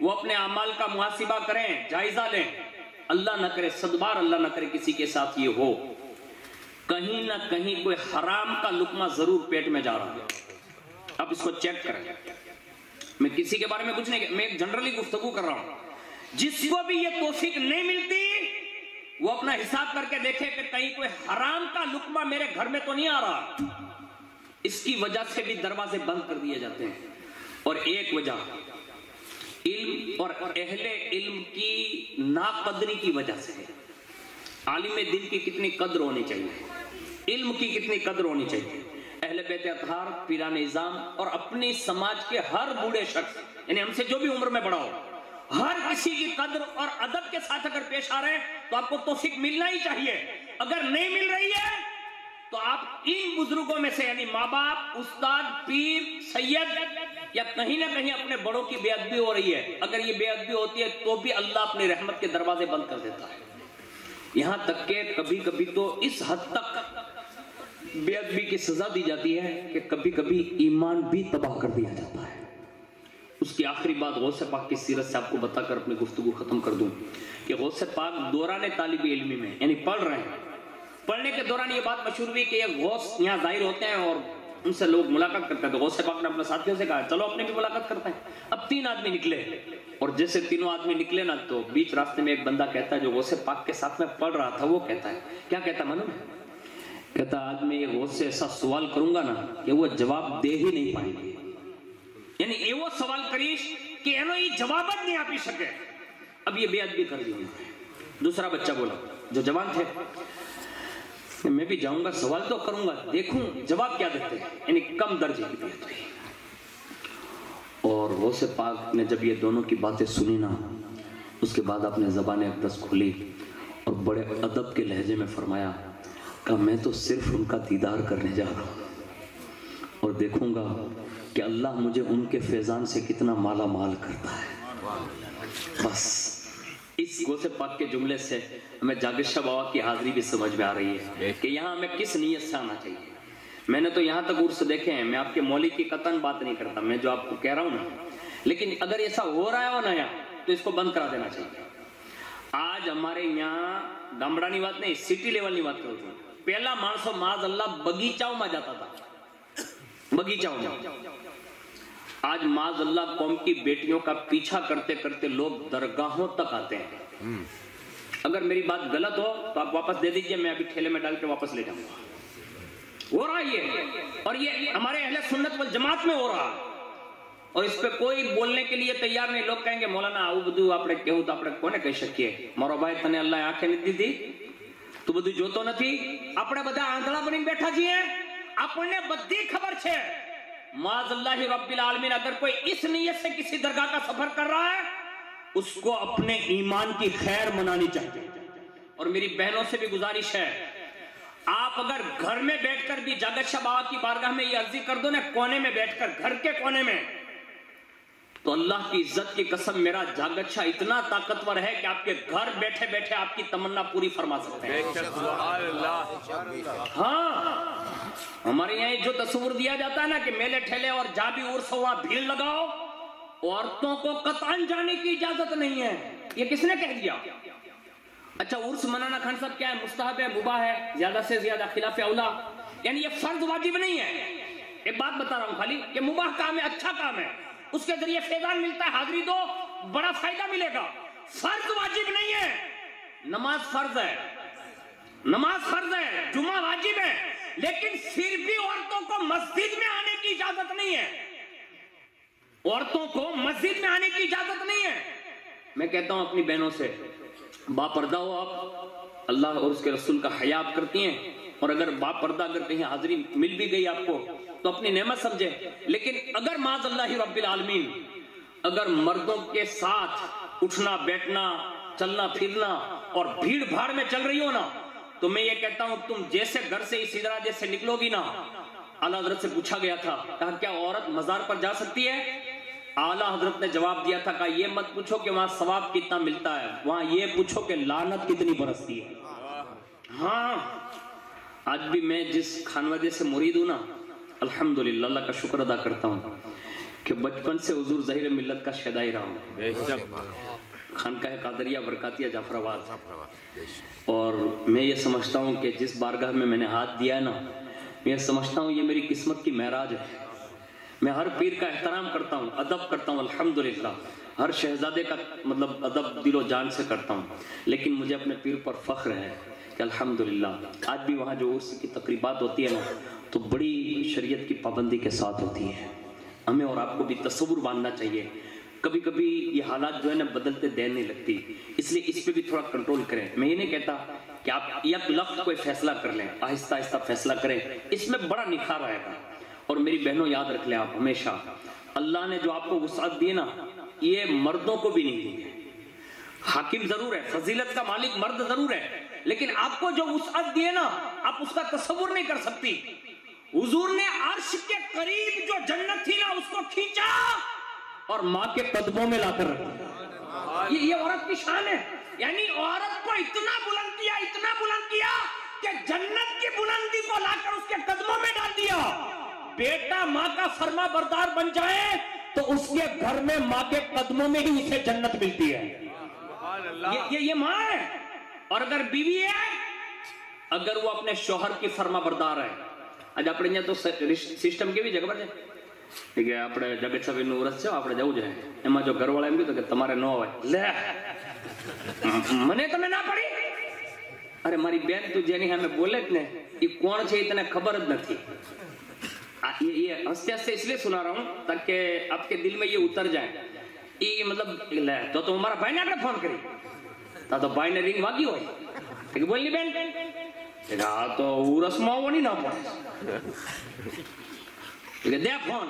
وہ اپنے اعمال کا محاسبہ کریں، جائزہ لیں. اللہ نہ کرے، صدبار اللہ نہ کرے کسی کے ساتھ یہ ہو، کہیں نہ کہیں کوئی حرام کا لقمہ ضرور پیٹ میں جا رہا ہے. آپ اس کو چیک کریں. میں کسی کے بارے میں کچھ نہیں، میں ایک جنرلی گفتگو کر رہا ہوں. جس کو بھی یہ توفیق نہیں ملتی وہ اپنا حساب کر کے دیکھے کہ کہیں کوئی حرام کا لقمہ میرے گھر میں تو نہیں آ رہا. اس کی وجہ سے بھی دروازے بند کر دیے جاتے ہیں. اور ایک وجہ علم اور اہل علم کی ناقدری کی وجہ سے ہے. عالم دین کی کتنی قدر ہونی چاہیے، علم کی کتنی قدر ہونی چاہیے. اہل بیت اطہار، پیران نظام اور اپنی سماج کے ہر بوڑھے شخص، یعنی ہم سے جو بھی عمر میں بڑا ہو، ہر کسی کی قدر اور ادب کے ساتھ اگر پیش آ رہے ہیں تو آپ کو توفیق ملنا ہی چاہیے. اگر نہیں مل رہی ہے تو آپ ان بزرگوں میں سے، یعنی ماں باپ، استاد، پیر، سید، یا کہیں نہ کہیں اپنے بڑوں کی بے ادبی ہو رہی ہے. اگر یہ بے ادبی ہوتی ہے تو بھی اللہ اپنی رحمت کے دروازے بند کر دیتا ہے. یہاں تک کہ کبھی کبھی تو اس حد تک بے ادبی کی سزا دی جاتی ہے کہ کبھی کبھی ایمان بھی تباہ کر دیا جاتا ہے. اس کی آخری بات غوث پاک کی سیرت سے آپ کو بتا کر اپنی گفتگو ختم کر دوں کہ غوث پاک دوران طالب علمی میں، یعنی پڑھ رہے ہیں، پڑھنے کے دوران یہ بات مشہور ہوئی کہ یہ غوث یہاں ظاہر ہوتے ہیں اور ان سے لوگ ملاقات کرتے ہیں. تو غوث پاک نے اپنے ساتھیوں سے کہا چلو اپنے بھی ملاقات کرتے ہیں. اب 3 آدمی نکلے اور جیسے تینوں آدمی نکلے نا تو بیچ راستے میں ایک بندہ کہتا ہے جو غوث پاک کے ساتھ میں پڑھ رہا تھا، وہ کہتا ہے، کیا کہتا معلوم ہے؟ کہتا آج میں یہ غوث سے ایسا سوال کروں گا نا کہ وہ جواب دے ہی نہیں پائیں گے. یعنی یہ وہ سوال کریش کہ انہوں یہ جوابت نہیں آپ ہی سکے. اب یہ بے ادبی کر دی. دوسرا بچہ بولا جو جوان تھے، میں بھی جاؤں گا سوال تو کروں گا، دیکھوں جواب کیا دیتے ہیں. یعنی کم درجے کی بات ہوئی. اور غوث پاک نے جب یہ دونوں کی باتیں سنی نا، اس کے بعد اپنے زبان اقدس کھولی اور بڑے ادب کے لہجے میں فرمایا کہ میں تو صرف ان کا دیدار کرنے جا رہا ہوں اور دیکھوں گا کہ اللہ مجھے ان کے فیضان سے کتنا مالا مال کرتا ہے. بس اس غوث پاک کے جملے سے ہمیں جاگر شاہ بابا کی حاضری بھی سمجھ میں آ رہی ہے کہ یہاں ہمیں کس نیت سے آنا چاہیے. میں نے تو یہاں تک عرس دیکھے ہیں، میں آپ کے مولی کی قطعاً بات نہیں کرتا، میں جو آپ کو کہہ رہا ہوں نا، لیکن اگر ایسا ہو رہا ہے نا یہاں تو اس کو بند کرا دینا چاہیے. آج ہمارے یہاں گامڑانی بات نہیں، سٹی لیول نہیں بات کرو. پہلا مانسو معاذ اللہ بگیچاؤں میں جاتا تھا، بگیچاؤں میں. آج معاذ اللہ قوم کی بیٹیوں کا پیچھا کرتے کرتے لوگ درگاہوں تک آتے ہیں. اگر میری بات غلط ہو تو آپ واپس دے دیجئے، میں ابھی ٹھیلے میں ڈال کے واپس لے جاؤں گا. ہو رہا یہ، اور یہ ہمارے اہل سنت والجماعت میں ہو رہا، اور اس پہ کوئی بولنے کے لیے تیار نہیں. لوگ کہیں گے مولانا آؤ بدو آپ کہو تو آپ کونے کہی شکیے، مارو بھائی تنے اللہ آنکھیں نہیں دی تھی تو بدو જોતો નથી. આપણે બધા આંધળા બનીને બેઠા છીએ, આપણને બધી ખબર છે. معاذ اللہ رب العالمین اگر کوئی اس نیت سے کسی درگاہ کا سفر کر رہا ہے اس کو اپنے ایمان کی خیر منانی چاہیے. اور میری بہنوں سے بھی گزارش ہے، آپ اگر گھر میں بیٹھ کر بھی جاگر شاہ بابا کی بارگاہ میں یہ عرضی کر دو نا، کونے میں بیٹھ کر، گھر کے کونے میں، تو اللہ کی عزت کی قسم میرا جاگر شاہ اتنا طاقتور ہے کہ آپ کے گھر بیٹھے بیٹھے آپ کی تمنا پوری فرما سکتے ہیں. ہاں، ہمارے یہاں جو تصور دیا جاتا ہے نا کہ میلے ٹھیلے اور جا بھی عرس ہو وہاں بھیڑ لگاؤ، عورتوں کو قطعاً جانے کی اجازت نہیں ہے. یہ کس نے کہہ دیا؟ اچھا عرس منانا خان صاحب کیا ہے؟ مستحب ہے، مباح ہے، زیادہ سے زیادہ خلاف اولا، یعنی یہ فرض واجب نہیں ہے. ایک بات بتا رہا ہوں خالی کہ مباح کام ہے، اچھا کام ہے، اس کے ذریعے فیضان ملتا ہے، حاضری دو، بڑا فائدہ ملے گا. فرض واجب نہیں ہے. نماز فرض ہے، نماز فرض ہے، جمعہ واجب ہے، لیکن پھر بھی عورتوں کو مسجد میں آنے کی اجازت نہیں ہے. عورتوں کو مسجد میں آنے کی اجازت نہیں ہے. میں کہتا ہوں اپنی بہنوں سے، با پردہ ہو آپ، اللہ اور اس کے رسول کا حیا آپ کرتی ہیں، اور اگر با پردہ اگر کہیں حاضری مل بھی گئی آپ کو تو اپنی نعمت سمجھے. لیکن اگر معاذ اللہ رب العالمین اگر مردوں کے ساتھ اٹھنا بیٹھنا چلنا پھرنا اور بھیڑ بھاڑ میں چل رہی ہو نا، تو میں یہ کہتا ہوں تم جیسے گھر سے اسی طرح جیسے نکلو گی نا. اعلیٰ حضرت سے پوچھا گیا تھا، کہا کیا عورت مزار پر جا سکتی ہے؟ اعلیٰ حضرت نے جواب دیا تھا، کہا یہ مت پوچھو کہ وہاں ثواب کتنا ملتا ہے، وہاں یہ پوچھو کہ لعنت کتنی برستی ہے. ہاں، آج بھی میں جس خانوادے سے مرید ہوں نا، الحمدللہ اللہ کا شکر ادا کرتا ہوں کہ بچپن سے حضور ظہیر ملت کا شیدا ہی رہا ہوں، بے شک خانقاہ قادریہ برکاتیہ جعفر آباد، اور میں یہ سمجھتا ہوں کہ جس بارگاہ میں نے ہاتھ دیا ہے نا، میں یہ سمجھتا ہوں یہ میری قسمت کی معراج ہے۔ میں ہر پیر کا احترام کرتا ہوں، ادب کرتا ہوں الحمدللہ، ہر شہزادے کا مطلب ادب دل و جان سے کرتا ہوں، لیکن مجھے اپنے پیر پر فخر ہے کہ الحمدللہ آج بھی وہاں جو عرس کی تقریبات ہوتی ہے نا تو بڑی شریعت کی پابندی کے ساتھ ہوتی ہے۔ ہمیں اور آپ کو بھی تصور باندھنا چاہیے، کبھی کبھی یہ حالات جو ہے نا بدلتے دیر نہیں لگتی، اس لیے اس پہ بھی تھوڑا کنٹرول کریں۔ میں یہ نہیں کہتا کہ آپ یک لفظ کوئی فیصلہ کر لیں، آہستہ آہستہ فیصلہ کریں، اس میں بڑا نکھار آئے گا۔ اور میری بہنوں یاد رکھ لیں آپ ہمیشہ، اللہ نے جو آپ کو وسعت دی نا یہ مردوں کو بھی نہیں دی ہے۔ حاکم ضرور ہے، فضیلت کا مالک مرد ضرور ہے، لیکن آپ کو جو وسعت دی ہے نا آپ اس کا تصور نہیں کر سکتی۔ حضور نے عرش کے قریب جو جنت تھی نا اس کو کھینچا اور ماں کے قدموں میں لا کر رکھا۔ یہ عورت کی شان ہے، یعنی عورت کو اتنا بلند کیا کہ جنت کی بلندی کو لا کر اس کے قدموں میں ڈال دیا۔ بیٹا ماں کا فرما بردار بن جائے تو اس کے گھر میں ماں کے قدموں میں ہی اسے جنت ملتی ہے۔ یہ ماں ہے۔ اور اگر بیوی ہے، اگر وہ اپنے شوہر کی فرما بردار ہے، آج اپنے یہاں تو سسٹم کے بھی جگہ پر جائے ٹھیک ہے، اپنے جگہ سب نورت سے اپنے جاؤ جائے اما جو گھر والے ہیں تو کہ تمہارے نو ہے لے منے تو میں نہ پڑی۔ ارے ہماری بہن تجھے نہیں ہمیں بولے اتنے یہ کون سے اتنے خبر نہ تھی۔ یہ ہنستے ہنستے اس لیے سنا رہا ہوں تاکہ آپ کے دل میں یہ اتر جائے۔ یہ مطلب لے تو ہمارا بھائی نے اگر فون کری تو بھائی نے رنگ واگی ہوئی لیکن بولنی بہن ہاں تو وہ رسم وہ نہیں نہ پڑے دے فون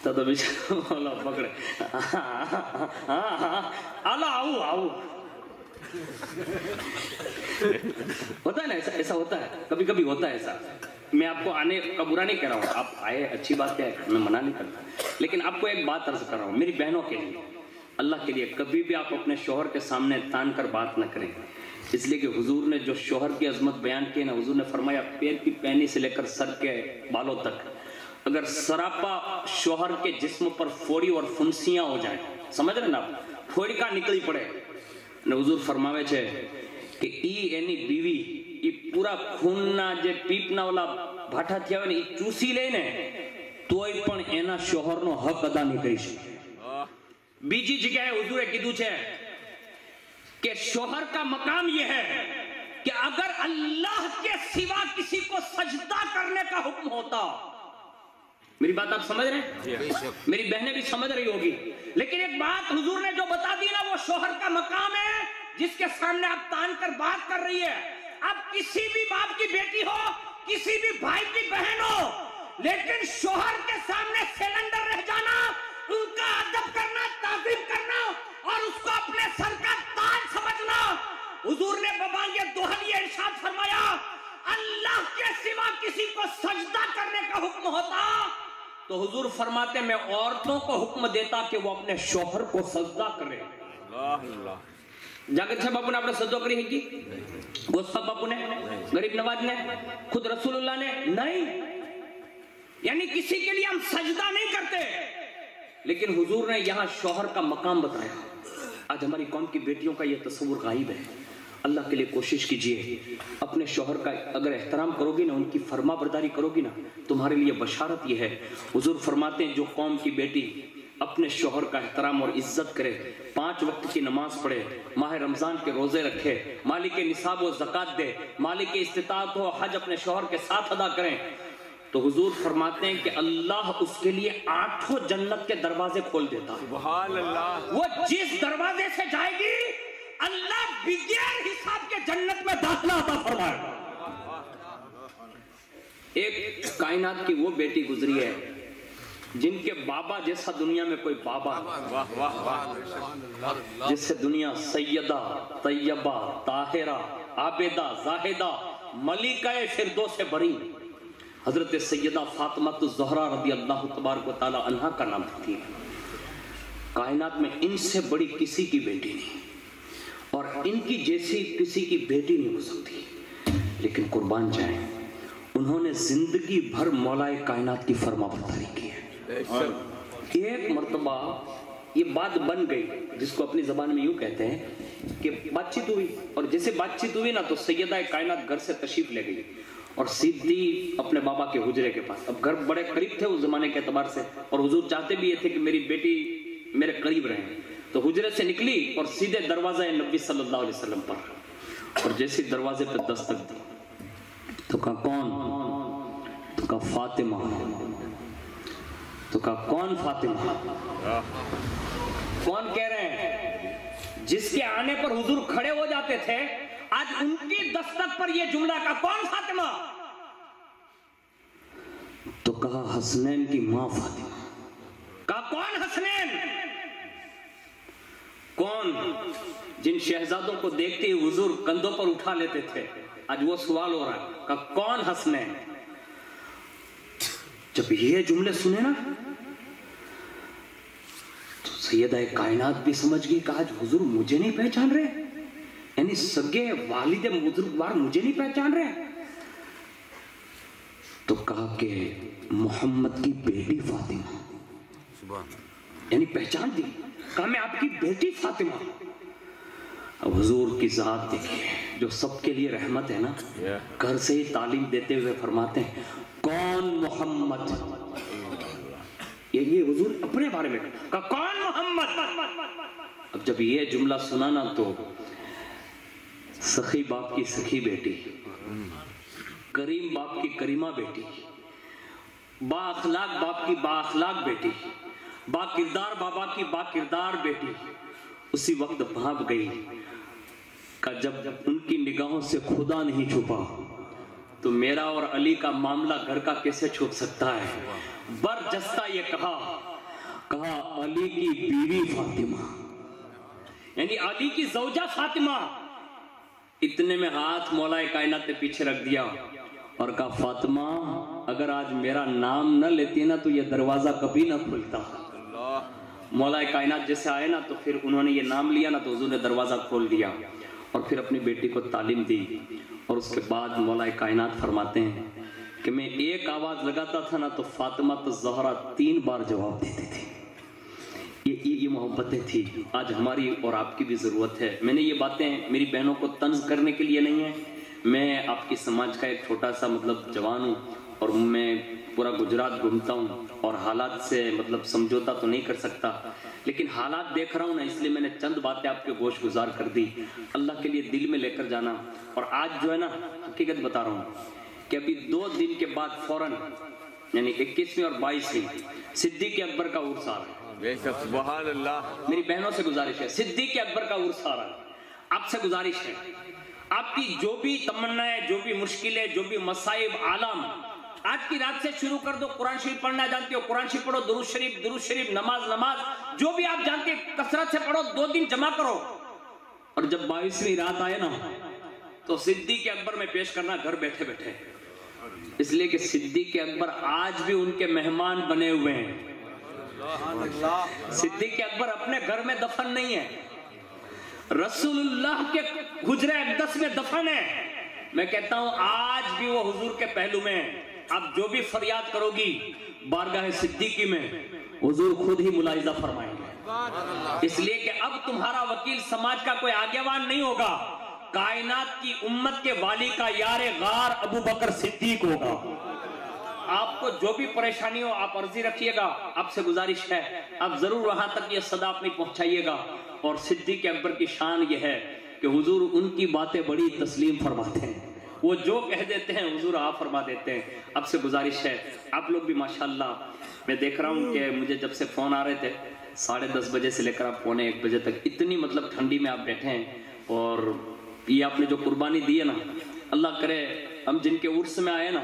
تو بیچارہ پکڑے آؤ ہوتا ہے نا ایسا ہوتا ہے، کبھی کبھی ہوتا ہے ایسا۔ میں آپ کو آنے کا برا نہیں کہہ رہا ہوں، آپ آئے اچھی بات ہے، میں منع نہیں کرتا، لیکن آپ کو ایک بات عرض کر رہا ہوں میری بہنوں کے لیے، اللہ کے لیے کبھی بھی آپ اپنے شوہر کے سامنے تان کر بات نہ کریں، اس لیے کہ حضور نے جو شوہر کی عظمت بیان کی نا، حضور نے فرمایا پیر کی پینی سے لے کر سر کے بالوں تک اگر سراپا شوہر کے جسم پر پھوڑی اور فنسیاں ہو جائیں، سمجھ رہے نا آپ، پھوڑی کا نکلی پڑے، حضور فرماوے چھے کہ ای اینی بیوی ای پورا خوننا جے پیپنا والا بھاٹا تھیا ہوئے ای چوسی لے نے توئی پن اینا شوہر نو حق ادا نہیں کری شکے۔ بیجی جگہ ہے حضور کی دو چھے کہ شوہر کا مقام یہ ہے کہ اگر اللہ کے سوا کسی کو سجدہ کرنے کا حکم ہوتا، میری بات آپ سمجھ رہے ہیں؟ میری بہنیں بھی سمجھ رہی ہوگی، لیکن ایک بات حضور نے جو بتا دی نا وہ شوہر کا مقام ہے جس کے سامنے آپ تان کر بات کر رہی ہے۔ اب کسی بھی باپ کی بیٹی ہو، کسی بھی بھائی کی بہن ہو، لیکن شوہر کے سامنے سیلنڈر رہ جانا، ان کا ادب کرنا، تعظیم کرنا اور اس کو اپنے سر کا تاج سمجھنا۔ حضور نے ببانگے دوہن یہ ارشاد فرمایا اللہ کے سوا کسی کو سجدہ کرنے کا حکم ہوتا تو حضور فرماتے میں عورتوں کو حکم دیتا کہ وہ اپنے شوہر کو سجدہ کرے۔ جاگر سے باپو نے اپنے سجدہ کری ہے کی غصہ باپو نے، غریب نواز نے، خود رسول اللہ نے نہیں، یعنی کسی کے لیے ہم سجدہ نہیں کرتے، لیکن حضور نے یہاں شوہر کا مقام بتایا۔ آج ہماری قوم کی بیٹیوں کا یہ تصور غائب ہے۔ اللہ کے لیے کوشش کیجئے، اپنے شوہر کا اگر احترام کرو گی نا، ان کی فرما برداری کرو گی نا، تمہارے لیے بشارت یہ ہے۔ حضور فرماتے ہیں جو قوم کی بیٹی اپنے شوہر کا احترام اور عزت کرے، 5 وقت کی نماز پڑھے، ماہ رمضان کے روزے رکھے، مالک نصاب و زکوٰۃ دے، مالک استطاعت ہو حج اپنے شوہر کے ساتھ ادا کریں، تو حضور فرماتے ہیں کہ اللہ اس کے لیے 8 جنت کے دروازے کھول دیتا ہے۔ سبحان اللہ۔ وہ جس دروازے سے جائے گی اللہ بغیر حساب کے جنت میں داخلہ عطا فرمائے گا۔ ایک کائنات کی وہ بیٹی گزری ہے جن کے بابا جیسا دنیا میں کوئی بابا، جس سے دنیا سیدہ، طیبہ، طاہرہ، عابدہ، زاہدہ، ملکہ فردوس بری حضرت سیدہ فاطمہ الزہرا رضی اللہ تبارک و تعالی عنہا کا نام تھی۔ کائنات میں ان سے بڑی کسی کی بیٹی نہیں اور ان کی جیسی کسی کی بیٹی نہیں ہو سکتی، لیکن قربان جائیں انہوں نے زندگی بھر مولا کائنات کی فرما برداری کی ہے۔ ایک مرتبہ یہ بات بن گئی، جس کو اپنی زبان میں یوں کہتے ہیں کہ بات چیت ہوئی، اور جیسے بات چیت ہوئی نا تو سیدہ کائنات گھر سے تشریف لے گئی اور سیدھی اپنے بابا کے حجرے کے پاس. اب گھر بڑے قریب تھے اس زمانے کے اعتبار سے، اور حضور چاہتے بھی یہ تھے کہ میری بیٹی میرے قریب رہے. تو حجرے سے نکلی اور سیدھے دروازہ نبی صلی اللہ علیہ وسلم پر، اور جیسے دروازے پہ دستک دی تو کہا کون؟ تو کہا فاطمہ. تو کہا کون فاطمہ؟ کون کہہ رہے ہیں؟ جس کے آنے پر حضور کھڑے ہو جاتے تھے، آج ان کی دستک پر یہ جملہ کا کون فاطمہ؟ تو کہا حسنین کی ماں فاطمہ. کہا کون حسنین؟ کون؟ جن شہزادوں کو دیکھتے ہی حضور کندھوں پر اٹھا لیتے تھے، آج وہ سوال ہو رہا ہے. کہا کون حسنین؟ جب یہ جملے سنے نا تو سیدہ کائنات بھی سمجھ گئی کہ آج حضور مجھے نہیں پہچان رہے، یعنی سگے والد بزرگوار مجھے نہیں پہچان رہے. تو کہا کہ محمد کی بیٹی فاطمہ، یعنی پہچان دی. کہا میں آپ کی بیٹی فاطمہ. اب حضور کی ذات دیکھیے جو سب کے لیے رحمت ہے نا، گھر سے ہی تعلیم دیتے ہوئے فرماتے ہیں کون محمد. یہ حضور اپنے بارے میں کہا کون محمد. اب جب یہ جملہ سنا نا تو سخی باپ کی سخی بیٹی، کریم باپ کی کریمہ بیٹی، با اخلاق باپ کی با اخلاق بیٹی، با کردار بابا کی با کردار بیٹی اسی وقت بھانپ گئی کہ جب ان کی نگاہوں سے خدا نہیں چھپا تو میرا اور علی کا معاملہ گھر کا کیسے چھپ سکتا ہے. برجستہ یہ کہا علی کی بیوی فاطمہ، یعنی علی کی زوجہ فاطمہ. اتنے میں ہاتھ مولا کائنات نے پیچھے رکھ دیا اور کہا فاطمہ اگر آج میرا نام نہ لیتی نا تو یہ دروازہ کبھی نہ کھلتا. مولا کائنات جیسے آئے نا تو پھر انہوں نے یہ نام لیا نا تو حضور نے دروازہ کھول دیا اور پھر اپنی بیٹی کو تعلیم دی. اور اس کے بعد مولا کائنات فرماتے ہیں کہ میں ایک آواز لگاتا تھا نا تو فاطمہ تو زہرا 3 بار جواب دیتی تھی. یہ محبتیں تھی. آج ہماری اور آپ کی بھی ضرورت ہے. میں نے یہ باتیں میری بہنوں کو طنز کرنے کے لیے نہیں ہے. میں آپ کی سماج کا ایک چھوٹا سا جوان ہوں اور میں پورا گجرات گھومتا ہوں اور حالات سے سمجھوتا تو نہیں کر سکتا، لیکن حالات دیکھ رہا ہوں نا، اس لیے میں نے چند باتیں آپ کے گوش گزار کر دی. اللہ کے لیے دل میں لے کر جانا. اور آج جو ہے نا حقیقت بتا رہا ہوں کہ ابھی 2 دن کے بعد فوراً یعنی 21ویں اور 22ویں صدیق اکبر کا عرس آ رہا ہے. سبحان اللہ. میری بہنوں سے گزارش ہے، صدیق اکبر کا عرس آ رہا ہے. آپ سے گزارش ہے آپ کی جو بھی تمنائیں، جو بھی مشکلیں، جو بھی مصائب عالم، آج کی رات سے شروع کر دو. قرآن شریف پڑھنا جانتے ہو قرآن شریف پڑھو، درود شریف، نماز جو بھی آپ جانتے کثرت سے پڑھو. 2 دن جمع کرو اور جب 22ویں رات آئے نا تو صدیق اکبر میں پیش کرنا گھر بیٹھے بیٹھے، اس لیے کہ صدیق اکبر آج بھی ان کے مہمان بنے ہوئے ہیں. صدیق اکبر اپنے گھر میں دفن نہیں ہے، رسول اللہ کے حجرہ اقدس میں دفن ہے. میں کہتا ہوں آج بھی وہ حضور کے پہلو میں ہیں. اب جو بھی فریاد کرو گی بارگاہ صدیقی میں حضور خود ہی ملاحظہ فرمائیں گے. اس لیے کہ اب تمہارا وکیل سماج کا کوئی آگیوان نہیں ہوگا، کائنات کی امت کے والی کا یار غار ابو بکر صدیق ہوگا. آپ کو جو بھی پریشانی ہو آپ عرضی رکھیے گا. آپ سے گزارش ہے آپ ضرور وہاں تک یہ صدا اپنی پہنچائیے گا. اور صدیق اکبر کی شان یہ ہے کہ حضور ان کی باتیں بڑی تسلیم فرماتے ہیں. وہ جو کہہ دیتے ہیں حضور آپ فرما دیتے ہیں. آپ سے گزارش ہے آپ لوگ بھی ماشاءاللہ، میں دیکھ رہا ہوں کہ مجھے جب سے فون آ رہے تھے 10:30 بجے سے لے کر آپ 1 بجے تک اتنی ٹھنڈی میں آپ بیٹھے ہیں. اور یہ آپ نے جو قربانی دی ہے نا، اللہ کرے ہم جن کے عرس میں آئے نا،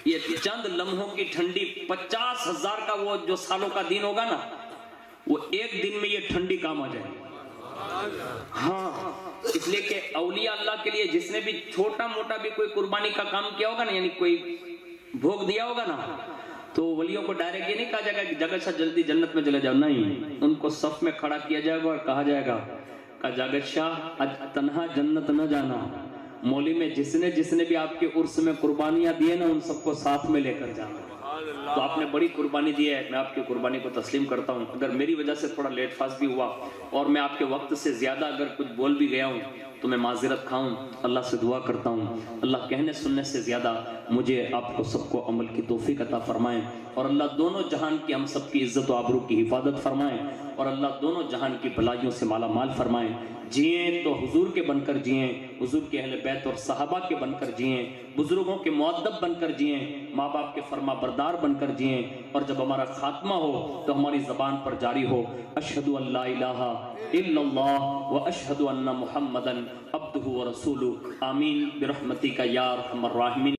یہ چند لمحوں کی ٹھنڈی 50,000 کا وہ جو سالوں کا دین ہوگا نا، وہ 1 دن میں یہ ٹھنڈی کام آ جائے. ہاں اس لیے کہ اولیاء اللہ کے لیے جس نے بھی چھوٹا موٹا بھی کوئی قربانی کا کام کیا ہوگا نا، یعنی کوئی بھوگ دیا ہوگا نا، تو ولیوں کو ڈائریکٹ یہ نہیں کہا جائے گا کہ جگت شاہ جلدی جنت میں چلے جاؤ. نہیں، ان کو صف میں کھڑا کیا جائے گا اور کہا جائے گا کہ جگت شاہ آج تنہا جنت نہ جانا، مولی میں جس نے بھی آپ کے عرس میں قربانیاں دیے نا ان سب کو ساتھ میں لے کر جانا. تو آپ نے بڑی قربانی دی ہے، میں آپ کی قربانی کو تسلیم کرتا ہوں۔ اگر میری وجہ سے تھوڑا لیٹ فاسٹ بھی ہوا اور میں آپ کے وقت سے زیادہ اگر کچھ بول بھی گیا ہوں تو میں معذرت کھاؤں، اللہ سے دعا کرتا ہوں اللہ کہنے سننے سے زیادہ مجھے آپ کو سب کو عمل کی توفیق عطا فرمائیں، اور اللہ دونوں جہان کی ہم سب کی عزت و آبرو کی حفاظت فرمائیں، اور اللہ دونوں جہان کی بلائیوں سے مالا مال فرمائیں۔ جئیں تو حضور کے بن کر جئیں، حضور کے اہل بیت اور صحابہ کے بن کر جئیں، بزرگوں کے مؤدب بن کر جئیں، ماں باپ کے فرما بردار بن کر جئیں، اور جب ہمارا خاتمہ ہو تو ہماری زبان پر جاری ہو اشہدو ان لا الہ الا اللہ و اشہدو ان محمدن عبدہ و رسولہ، آمین برحمتک یا ارحم الراحمین۔